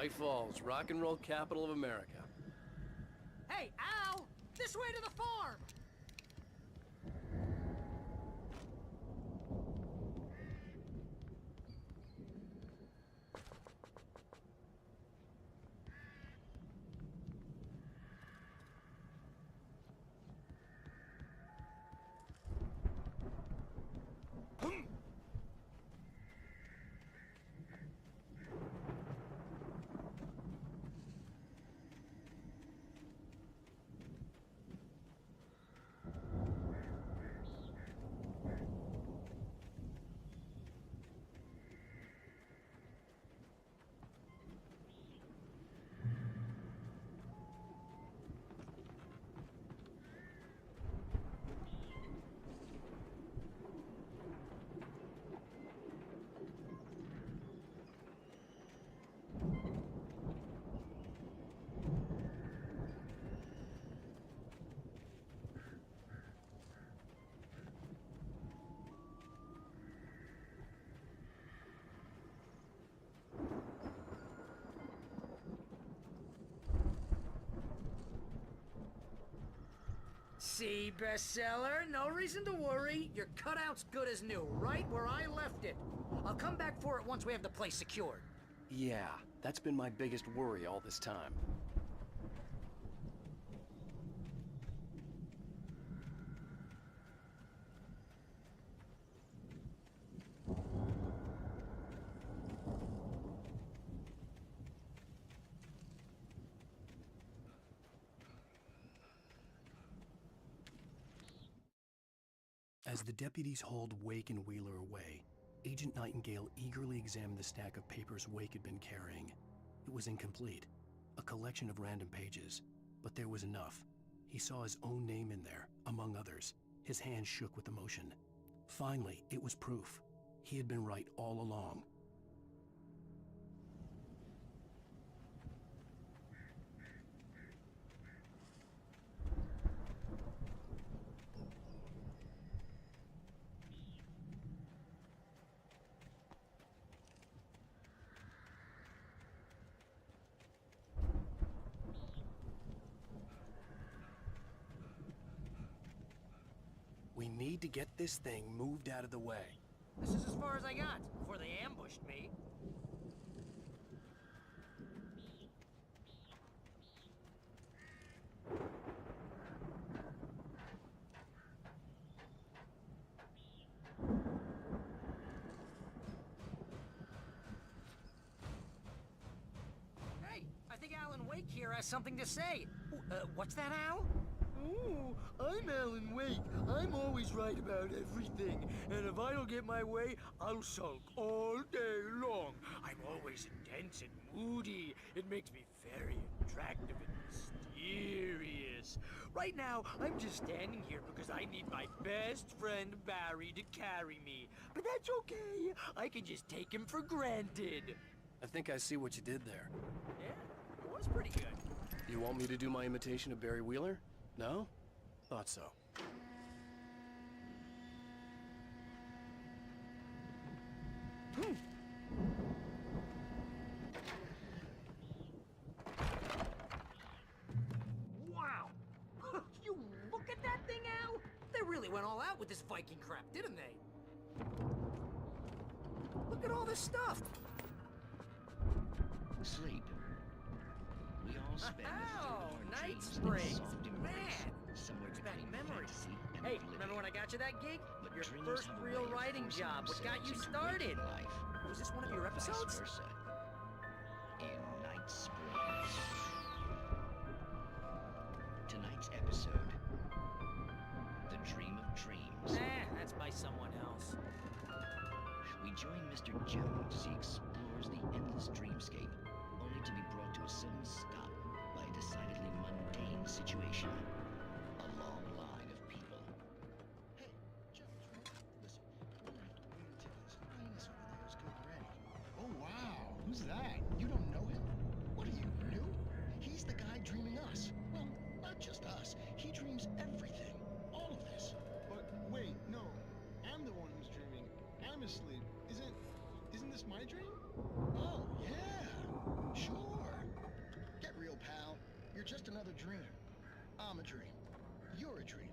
S14: High Falls, rock and roll capital of America.
S2: Hey, Al! This way to the farm! See, bestseller? No reason to worry. Your cutout's good as new, right where I left it. I'll come back for it once we have the place secured.
S1: Yeah, that's been my biggest worry all this time. As the deputies hauled Wake and Wheeler away, Agent Nightingale eagerly examined the stack of papers Wake had been carrying. It was incomplete, a collection of random pages, but there was enough. He saw his own name in there, among others. His hand shook with emotion. Finally, it was proof. He had been right all along. We need to get this thing moved out of the way.
S2: This is as far as I got before they ambushed me. Hey, I think Alan Wake here has something to say. What's that, Al?
S18: Ooh, I'm Alan Wake. I'm always right about everything. And if I don't get my way, I'll sulk all day long. I'm always intense and moody. It makes me very attractive and mysterious. Right now, I'm just standing here because I need my best friend Barry to carry me. But that's okay. I can just take him for granted.
S1: I think I see what you did there.
S2: Yeah, it was pretty good.
S1: You want me to do my imitation of Barry Wheeler? No? Thought so.
S2: Wow! You look at that thing, Al! They really went all out with this Viking crap, didn't they? Look at all this stuff!
S19: Sleep. We all spend
S2: Night Springs! Man! Brings back memories. Hey, remember when I got you that gig? Your first real writing job. What got you started? Was this one of your episodes?
S19: In Night Springs. Tonight's episode, The Dream of Dreams.
S2: That's by someone else.
S19: We join Mr. Jones as he explores the endless dreamscape, only to be brought to a sudden stop by a decidedly mundane situation. A long line of people.
S11: Hey, Jones, listen, we're going to this highness over there is good ready. Oh, wow, who's that? You don't know him? What are you, new? He's the guy dreaming us. Well, not just us. He dreams everything. All of this.
S20: But wait, no. I'm the one who's dreaming. I'm asleep. Isn't this my dream?
S11: Oh, yeah. Sure.
S20: You're just another dream. I'm a dream. You're a dream.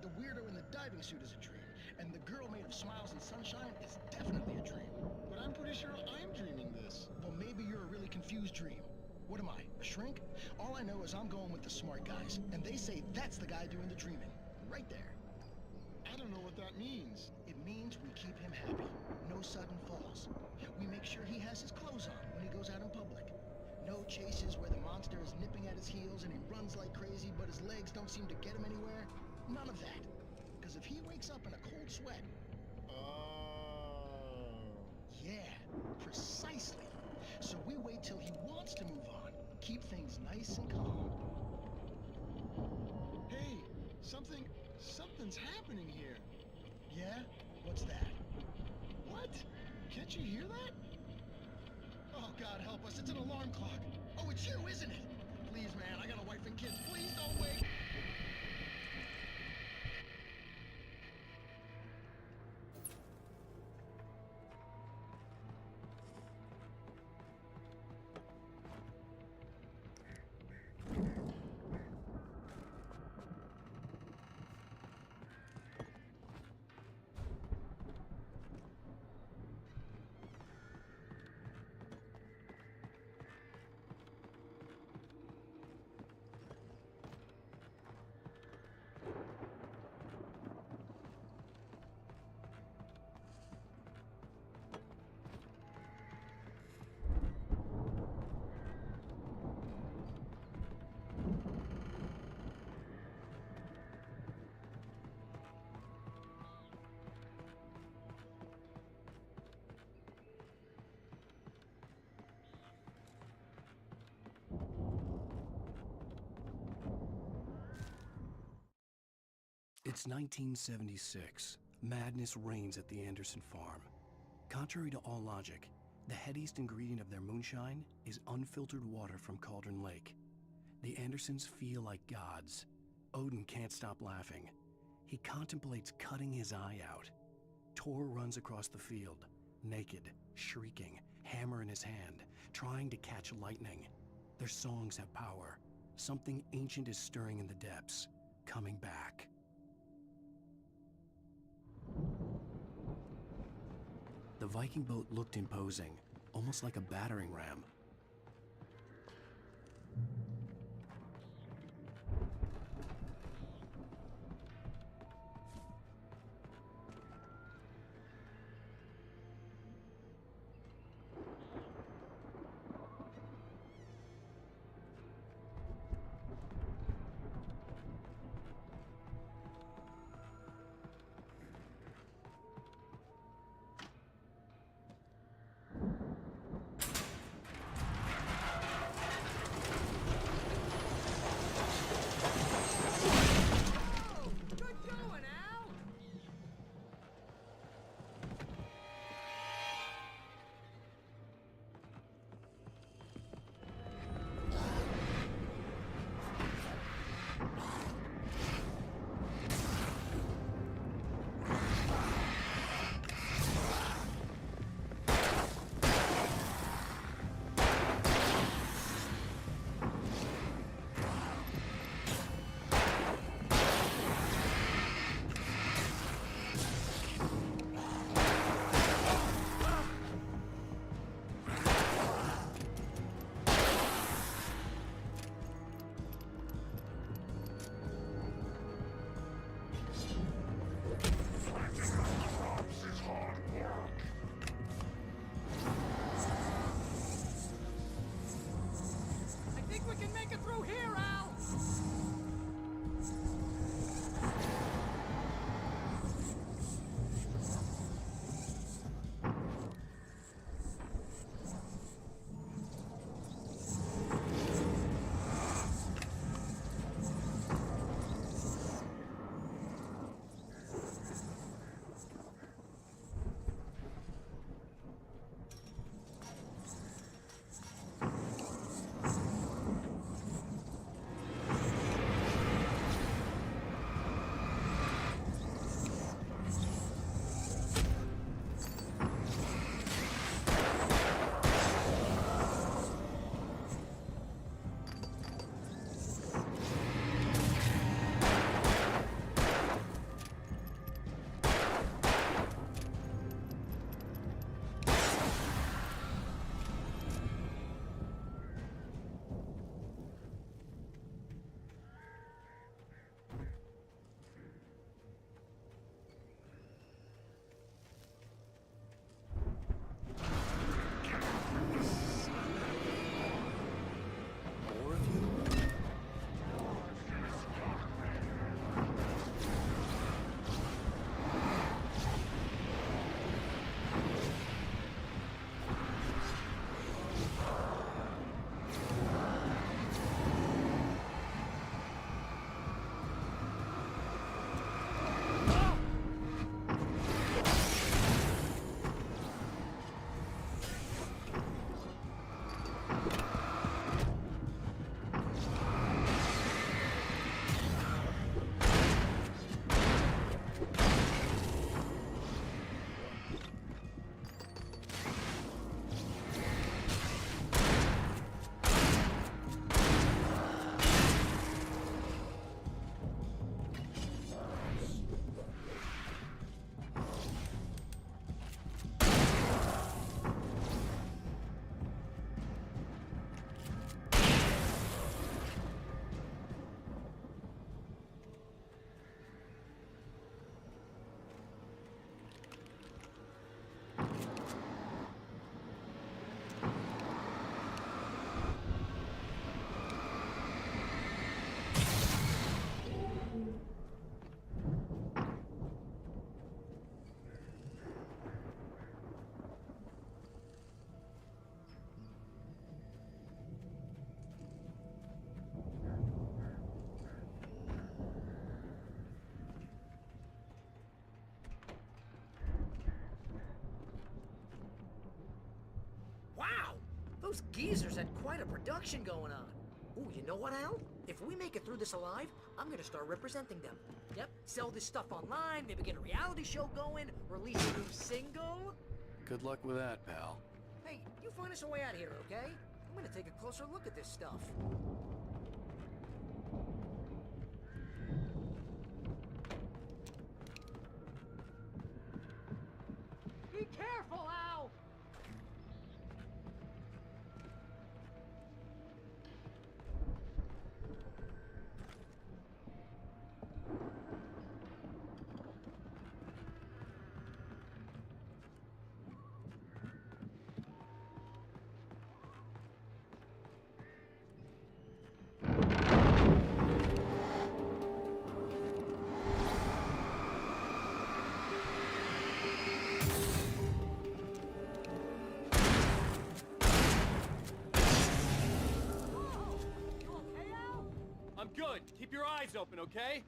S20: The weirdo in the diving suit is a dream. And the girl made of smiles and sunshine is definitely a dream.
S11: But I'm pretty sure I'm dreaming this.
S20: Well, maybe you're a really confused dream. What am I, a shrink? All I know is I'm going with the smart guys, and they say that's the guy doing the dreaming. Right there.
S11: I don't know what that means.
S20: It means we keep him happy. No sudden falls. We make sure he has his clothes on when he goes out in public. No chases where the monster is nipping at his heels and he runs like crazy, but his legs don't seem to get him anywhere. None of that. Because if he wakes up in a cold sweat...
S11: Oh.
S20: Yeah, precisely. So we wait till he wants to move on. Keep things nice and calm.
S11: Hey, something's happening here.
S20: Yeah? What's that?
S11: What? Can't you hear that?
S20: Oh, God help us, it's an alarm clock. Oh, it's you, isn't it? Please, man, I got a wife and kids. Please don't wake...
S1: It's 1976. Madness reigns at the Anderson farm. Contrary to all logic, the headiest ingredient of their moonshine is unfiltered water from Cauldron Lake. The Andersons feel like gods. Odin can't stop laughing. He contemplates cutting his eye out. Tor runs across the field, naked, shrieking, hammer in his hand, trying to catch lightning. Their songs have power. Something ancient is stirring in the depths, coming back. The Viking boat looked imposing, almost like a battering ram.
S2: Those geezers had quite a production going on. Ooh, you know what, Al? If we make it through this alive, I'm gonna start representing them. Yep, sell this stuff online, maybe get a reality show going, release a new single.
S1: Good luck with that, pal.
S2: Hey, you find us a way out of here, okay? I'm gonna take a closer look at this stuff. Be careful, Al!
S14: I'm good. Keep your eyes open, okay?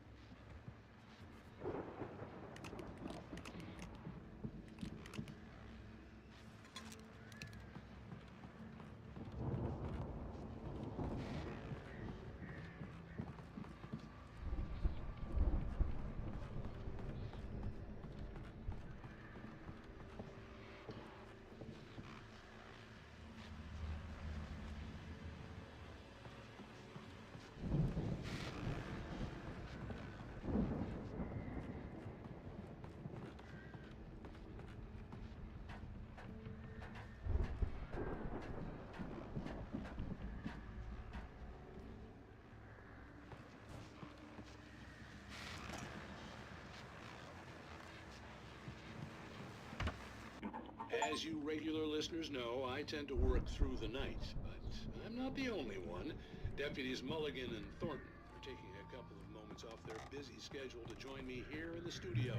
S17: As you regular listeners know, I tend to work through the night, but I'm not the only one. Deputies Mulligan and Thornton are taking a couple of moments off their busy schedule to join me here in the studio.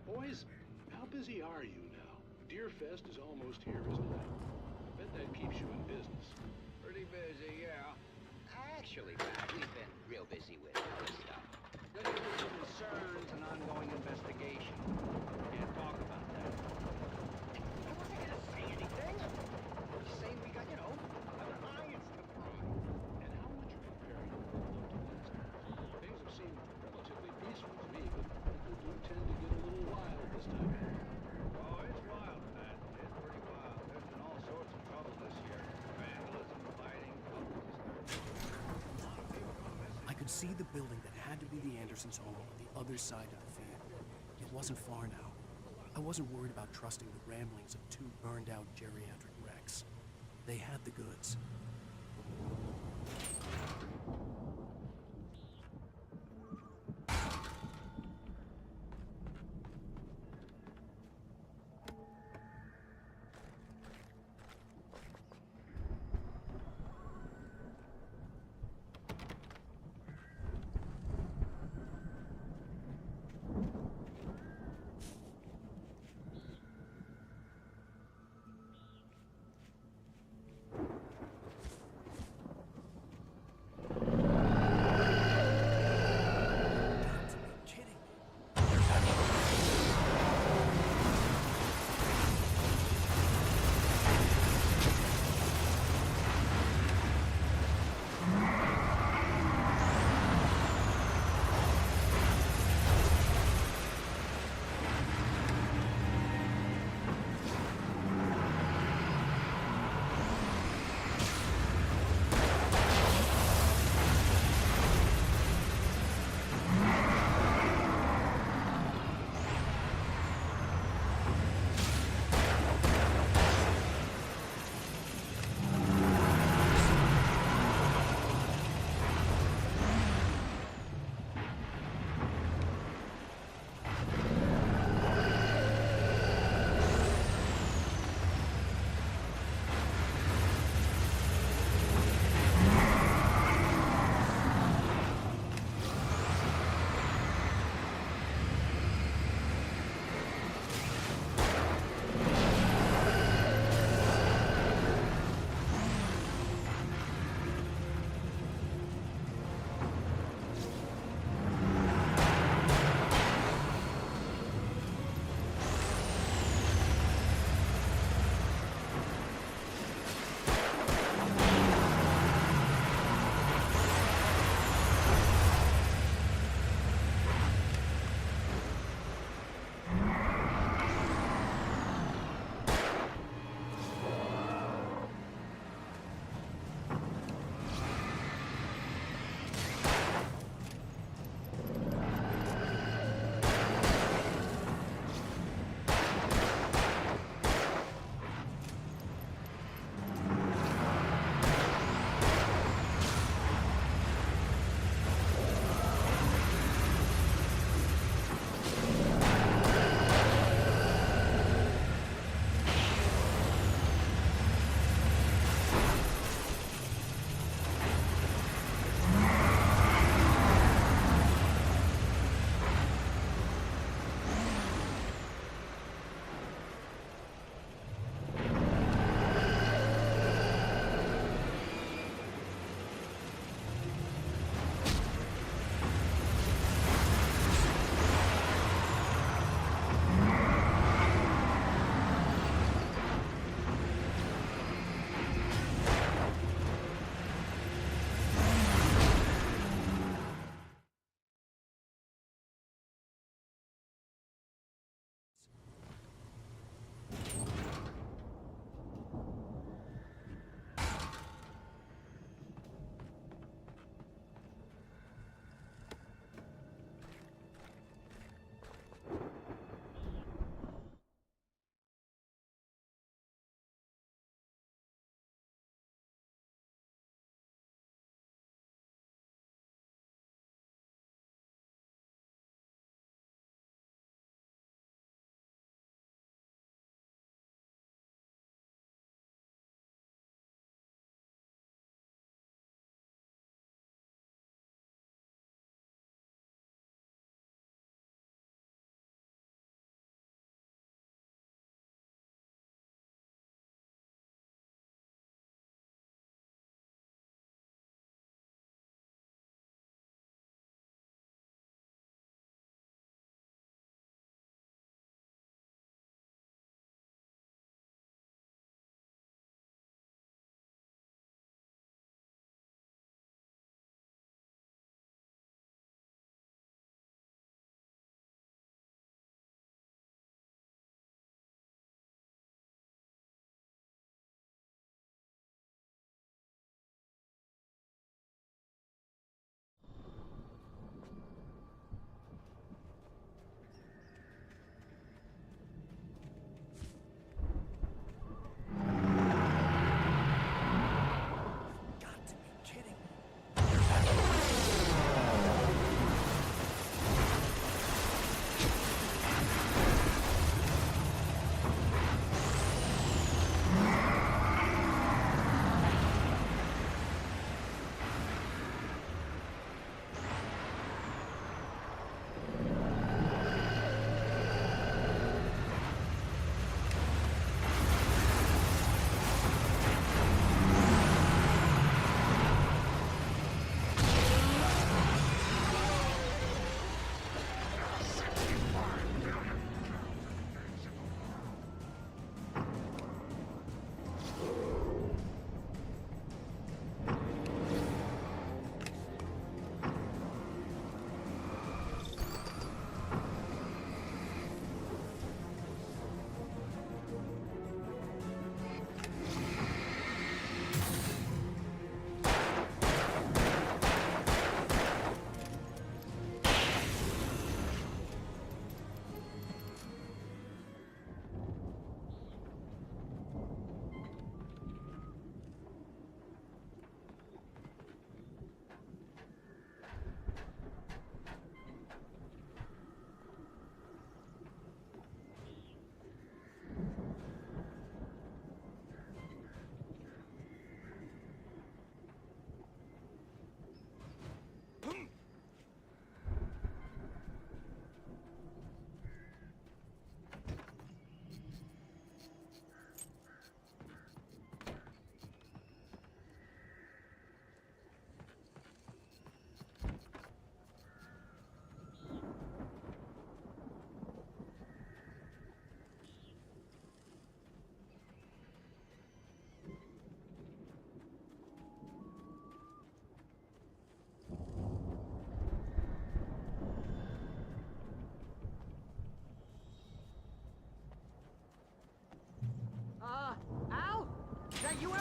S17: Boys, how busy are you now? Deerfest is almost here, isn't it? I bet that keeps you in business.
S21: Pretty busy, yeah. Actually, Pat, we've been real busy with other stuff. Dealing with some concerns and ongoing investigation. Can't talk about that. I wasn't gonna say anything. I'm just saying we got, other irons to fry.
S17: And how would you compare your workload to last time? Things have seemed relatively peaceful to me, but people do tend to get a little wild this time of year.
S21: Oh, it's wild, Pat. It's pretty wild. There's been all sorts of trouble this year. Vandalism, fighting, public disturbance. A lot of people go missing.
S1: I could see the building that had to be the Andersons' home on the other side of the field. It wasn't far now. I wasn't worried about trusting the ramblings of two burned-out geriatric wrecks. They had the goods.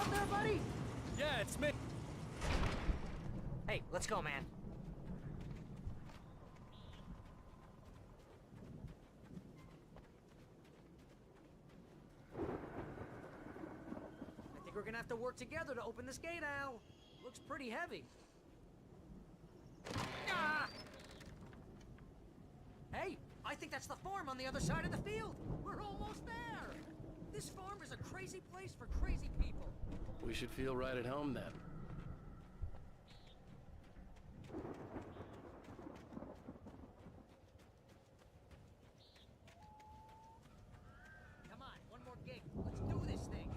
S2: out there, buddy?
S14: Yeah, it's me.
S2: Hey, let's go, man. I think we're gonna have to work together to open this gate, Al. Looks pretty heavy. Ah! Hey, I think that's the farm on the other side of the field. We're almost there. This farm is a crazy place for crazy people.
S1: We should feel right at home then.
S2: Come on, one more gate. Let's do this thing.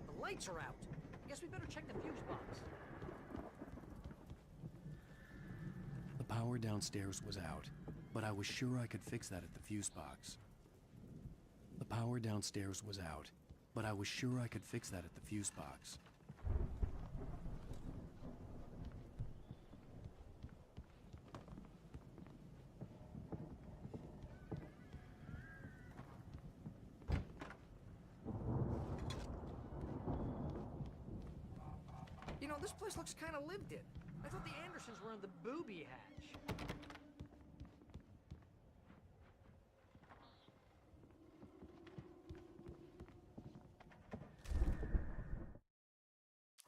S2: The lights are out. I guess we better check the fuse box.
S1: The power downstairs was out, but I was sure I could fix that at the fuse box. The power downstairs was out, but I was sure I could fix that at the fuse box.
S2: You know, this place looks kind of lived in. I thought the Andersons were in the booby hatch.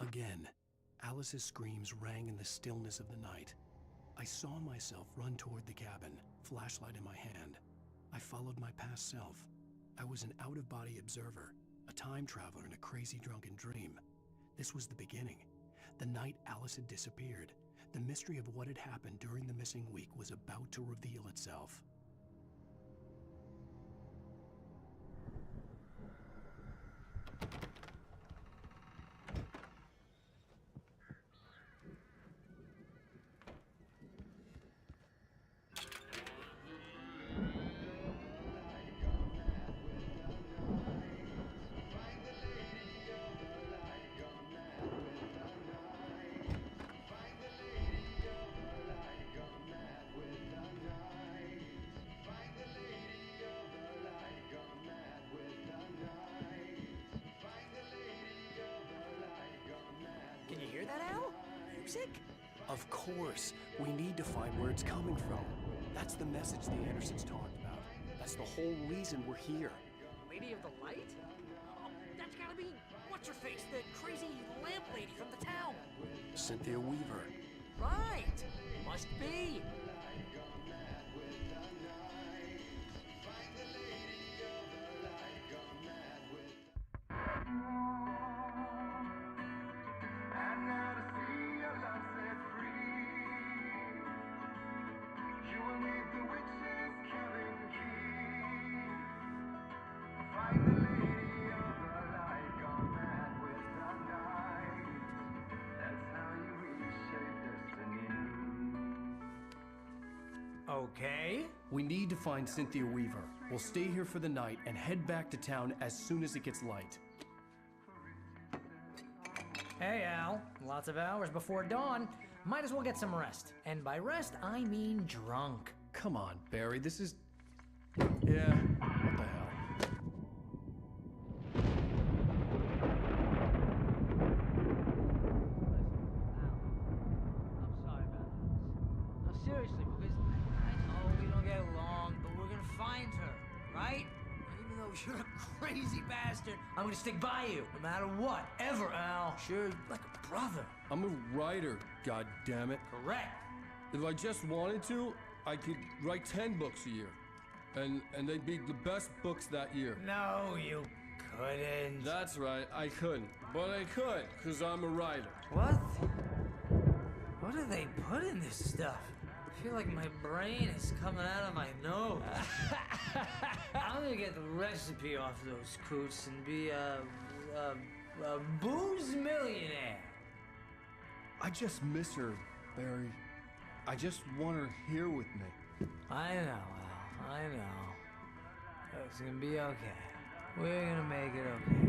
S1: Again, Alice's screams rang in the stillness of the night. I saw myself run toward the cabin, flashlight in my hand. I followed my past self. I was an out-of-body observer, a time traveler in a crazy drunken dream. This was the beginning. The night Alice had disappeared. The mystery of what had happened during the missing week was about to reveal itself.
S2: Can you hear that, Al? Music?
S1: Of course, we need to find where it's coming from. That's the message the Andersons talked about. That's the whole reason we're here.
S2: Lady of the Light? Oh, that's gotta be what's-her-face, the crazy lamp lady from the town.
S1: Cynthia Weaver.
S2: Right! Must be. Okay.
S1: We need to find Cynthia Weaver. We'll stay here for the night and head back to town as soon as it gets light.
S2: Hey, Al. Lots of hours before dawn. Might as well get some rest. And by rest, I mean drunk.
S1: Come on, Barry, this is... Yeah, what the hell?
S2: I'm sorry about this. No, seriously, because I know we don't get along, but we're gonna find her, right? And even though you're a crazy bastard, I'm gonna stick by you, no matter what, ever, Al. Sure, like a brother.
S8: I'm a writer, goddammit.
S2: Correct.
S8: If I just wanted to, I could write 10 books a year. And they'd be the best books that year.
S2: No, you couldn't.
S8: That's right, I couldn't. But I could, because I'm a writer.
S2: What? What do they put in this stuff? I feel like my brain is coming out of my nose. I'm gonna get the recipe off those coots and be a booze millionaire.
S8: I just miss her, Barry. I just want her here with me.
S2: I know, Al. I know. It's gonna be okay. We're gonna make it okay.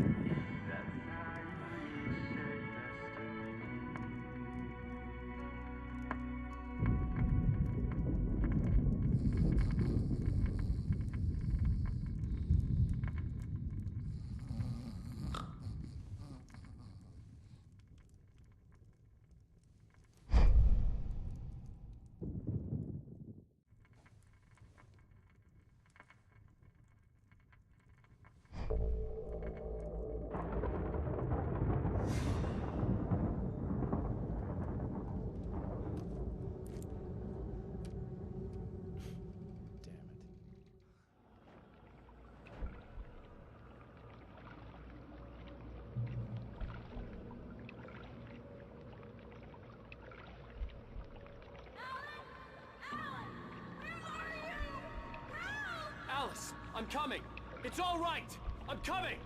S14: Alice, I'm coming. It's all right. I'm coming.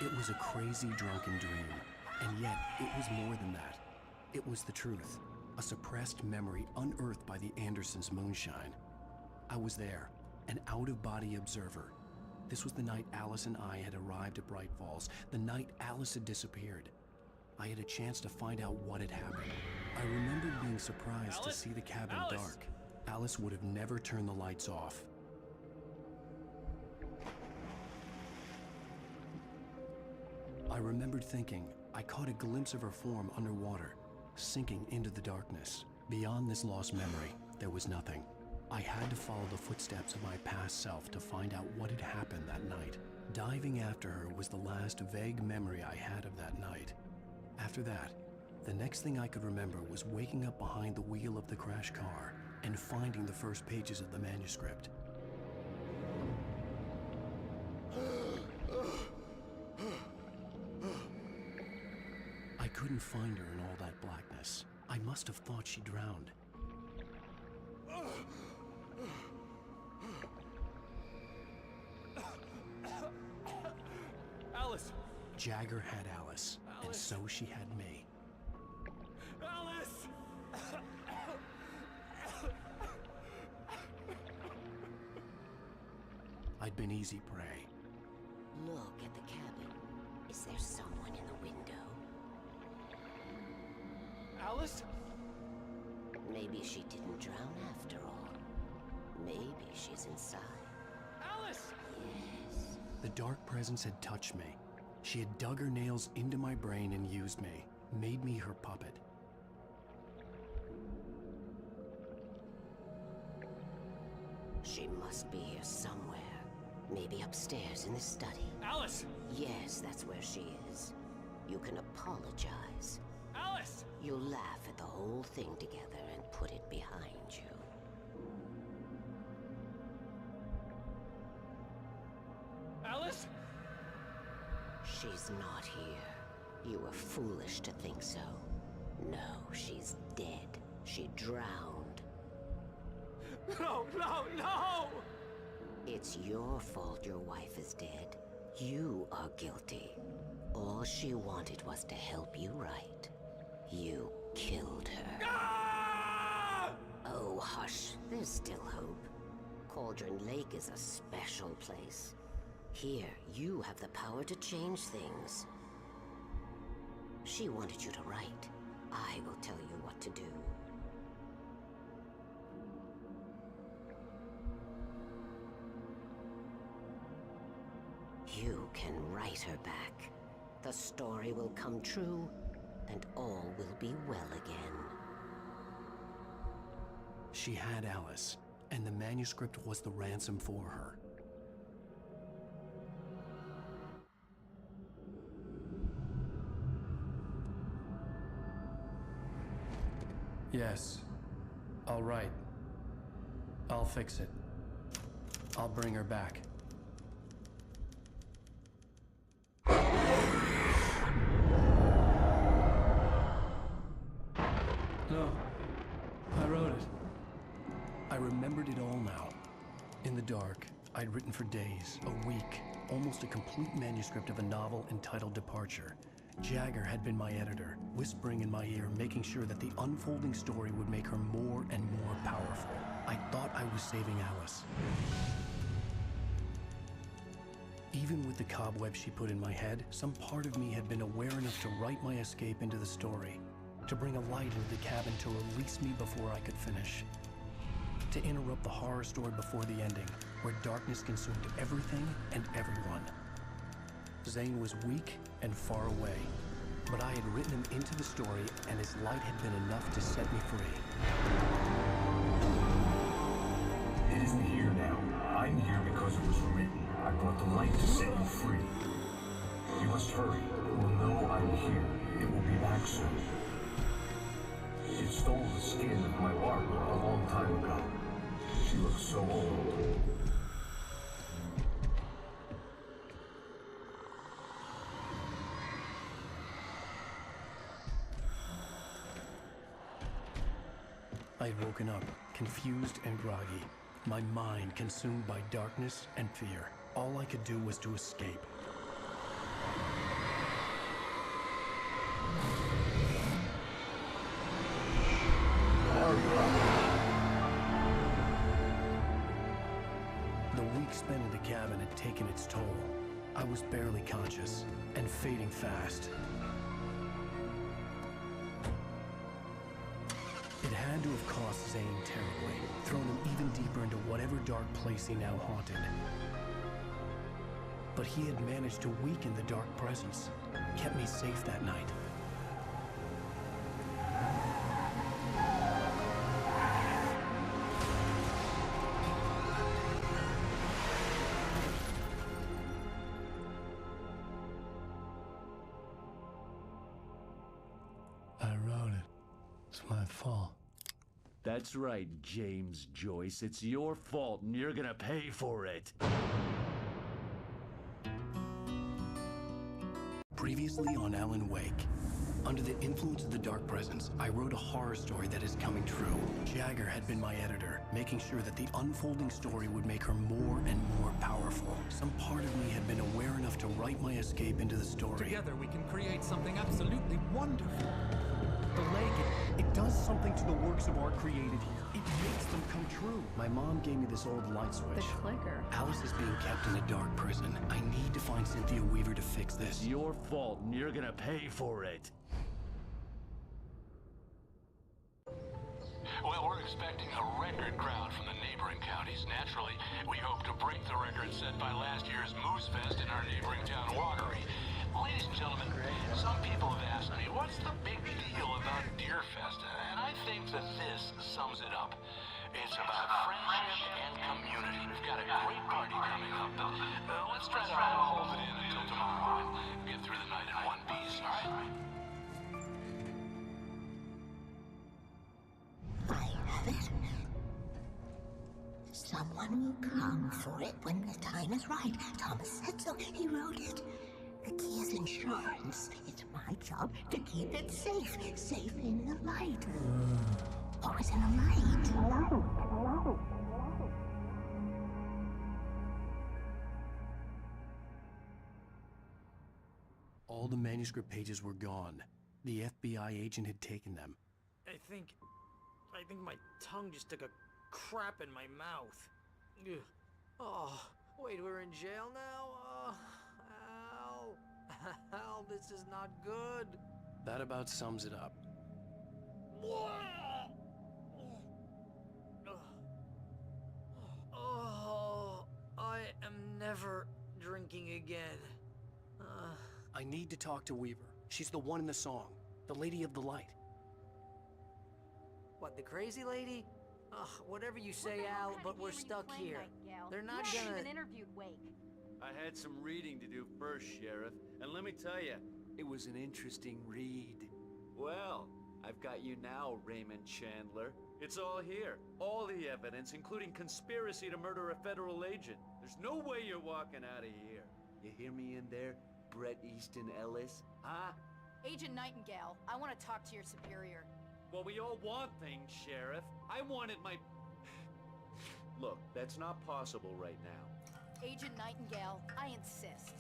S1: It was a crazy, drunken dream, and yet it was more than that. It was the truth, a suppressed memory unearthed by the Andersons' moonshine. I was there, an out-of-body observer. This was the night Alice and I had arrived at Bright Falls, the night Alice had disappeared. I had a chance to find out what had happened. I remembered being surprised to see the cabin dark. Alice would have never turned the lights off. I remembered thinking I caught a glimpse of her form underwater, sinking into the darkness. Beyond this lost memory, there was nothing. I had to follow the footsteps of my past self to find out what had happened that night. Diving after her was the last vague memory I had of that night. After that, the next thing I could remember was waking up behind the wheel of the crash car and finding the first pages of the manuscript. I couldn't find her in all that blackness. I must have thought she drowned.
S14: Alice!
S1: Jagger had Alice, and so she had me.
S14: Alice!
S1: I'd been easy prey.
S12: Look at the cabin. Is there someone in the window?
S14: Alice?
S12: Maybe she didn't drown after all. Maybe she's inside.
S14: Alice!
S12: Yes.
S1: The dark presence had touched me. She had dug her nails into my brain and used me, made me her puppet.
S12: She must be here somewhere. Maybe upstairs in the study.
S14: Alice!
S12: Yes, that's where she is. You can apologize.
S14: Alice!
S12: You'll laugh at the whole thing together and put it behind you.
S14: Alice?
S12: She's not here. You were foolish to think so. No, she's dead. She drowned.
S14: No, no, no!
S12: It's your fault your wife is dead. You are guilty. All she wanted was to help you right. You killed her.
S14: Ah!
S12: Oh, hush. There's still hope. Cauldron Lake is a special place. Here, you have the power to change things. She wanted you to write. I will tell you what to do. You can write her back. The story will come true, and all will be well again.
S1: She had Alice, and the manuscript was the ransom for her.
S4: Yes. All right. I'll fix it. I'll bring her back. No. I wrote it.
S1: I remembered it all now. In the dark, I'd written for days, a week, almost a complete manuscript of a novel entitled Departure. Jagger had been my editor, whispering in my ear, making sure that the unfolding story would make her more and more powerful. I thought I was saving Alice. Even with the cobweb she put in my head, some part of me had been aware enough to write my escape into the story, to bring a light into the cabin to release me before I could finish, to interrupt the horror story before the ending, where darkness consumed everything and everyone. Zane was weak and far away, but I had written him into the story, and his light had been enough to set me free.
S16: It isn't here now. I'm here because it was written. I brought the light to set you free. You must hurry. It will know I'm here. It will be back soon. It stole the skin of my Barbara a long time ago. She looks so old.
S1: I had woken up, confused and groggy, my mind consumed by darkness and fear. All I could do was to escape. The week spent in the cabin had taken its toll. I was barely conscious and fading fast. It had to have cost Zane terribly, thrown him even deeper into whatever dark place he now haunted. But he had managed to weaken the dark presence, kept me safe that night.
S4: I wrote it. It's my fault.
S3: That's right, James Joyce. It's your fault, and you're gonna pay for it.
S1: Previously on Alan Wake. Under the influence of the dark presence, I wrote a horror story that is coming true. Jagger had been my editor, making sure that the unfolding story would make her more and more powerful. Some part of me had been aware enough to write my escape into the story.
S15: Together we can create something absolutely wonderful.
S1: The lake, it does something to the works of art created here. It makes them come true. My mom gave me this old light switch.
S22: The clicker.
S1: Alice is being kept in a dark prison. I need to find Cynthia Weaver to fix this.
S3: It's your fault, and you're gonna pay for it.
S23: Well, we're expecting a record crowd from the neighboring counties. Naturally, we hope to break the record set by last year's Moose Fest in our neighboring town, Watery. Ladies and gentlemen, some people have asked me, what's the big deal about Deer Fest? And I think that this sums it up. It's about friendship and community. We've got a great party coming up, but let's try to hold it in until tomorrow and get through the night in one piece, all right?
S24: I have it. Someone will come for it when the time is right. Thomas said so. He wrote it. The key is insurance. It's my job to keep it safe. Safe in the light. Always in the light.
S1: All the manuscript pages were gone. The FBI agent had taken them.
S2: I think my tongue just took a crap in my mouth. Ugh. Oh, wait, we're in jail now? Al, this is not good.
S1: That about sums it up.
S2: Oh, I am never drinking again.
S1: I need to talk to Weaver. She's the one in the song. The Lady of the Light.
S2: What, the crazy lady? Ugh, whatever you say, Al, but we're stuck here. They're not gonna...
S22: even interviewed Wake.
S3: I had some reading to do first, Sheriff, and let me tell you, it was an interesting read. Well, I've got you now, Raymond Chandler. It's all here. All the evidence, including conspiracy to murder a federal agent. There's no way you're walking out of here. You hear me in there, Bret Easton Ellis? Huh?
S22: Agent Nightingale, I want to talk to your superior.
S3: Well, we all want things, Sheriff. I wanted my... Look, that's not possible right now.
S22: Agent Nightingale, I insist.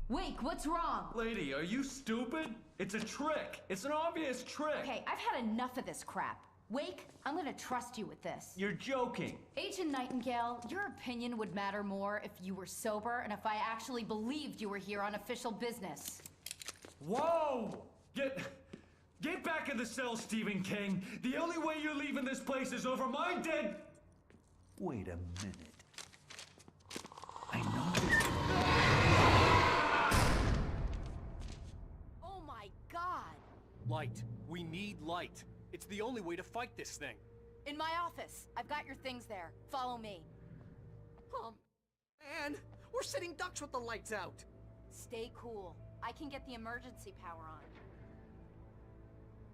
S22: Wake, what's wrong?
S3: Lady, are you stupid? It's a trick. It's an obvious trick.
S22: Okay, I've had enough of this crap. Wake, I'm gonna trust you with this.
S3: You're joking.
S22: Agent Nightingale, your opinion would matter more if you were sober and if I actually believed you were here on official business.
S5: Whoa! Get back in the cell, Stephen King. The only way you're leaving this place is over my dead...
S3: Wait a minute. I know this.
S22: Oh my god!
S14: Light. We need light. It's the only way to fight this thing.
S22: In my office. I've got your things there. Follow me.
S2: Man, we're sitting ducks with the lights out.
S22: Stay cool. I can get the emergency power on.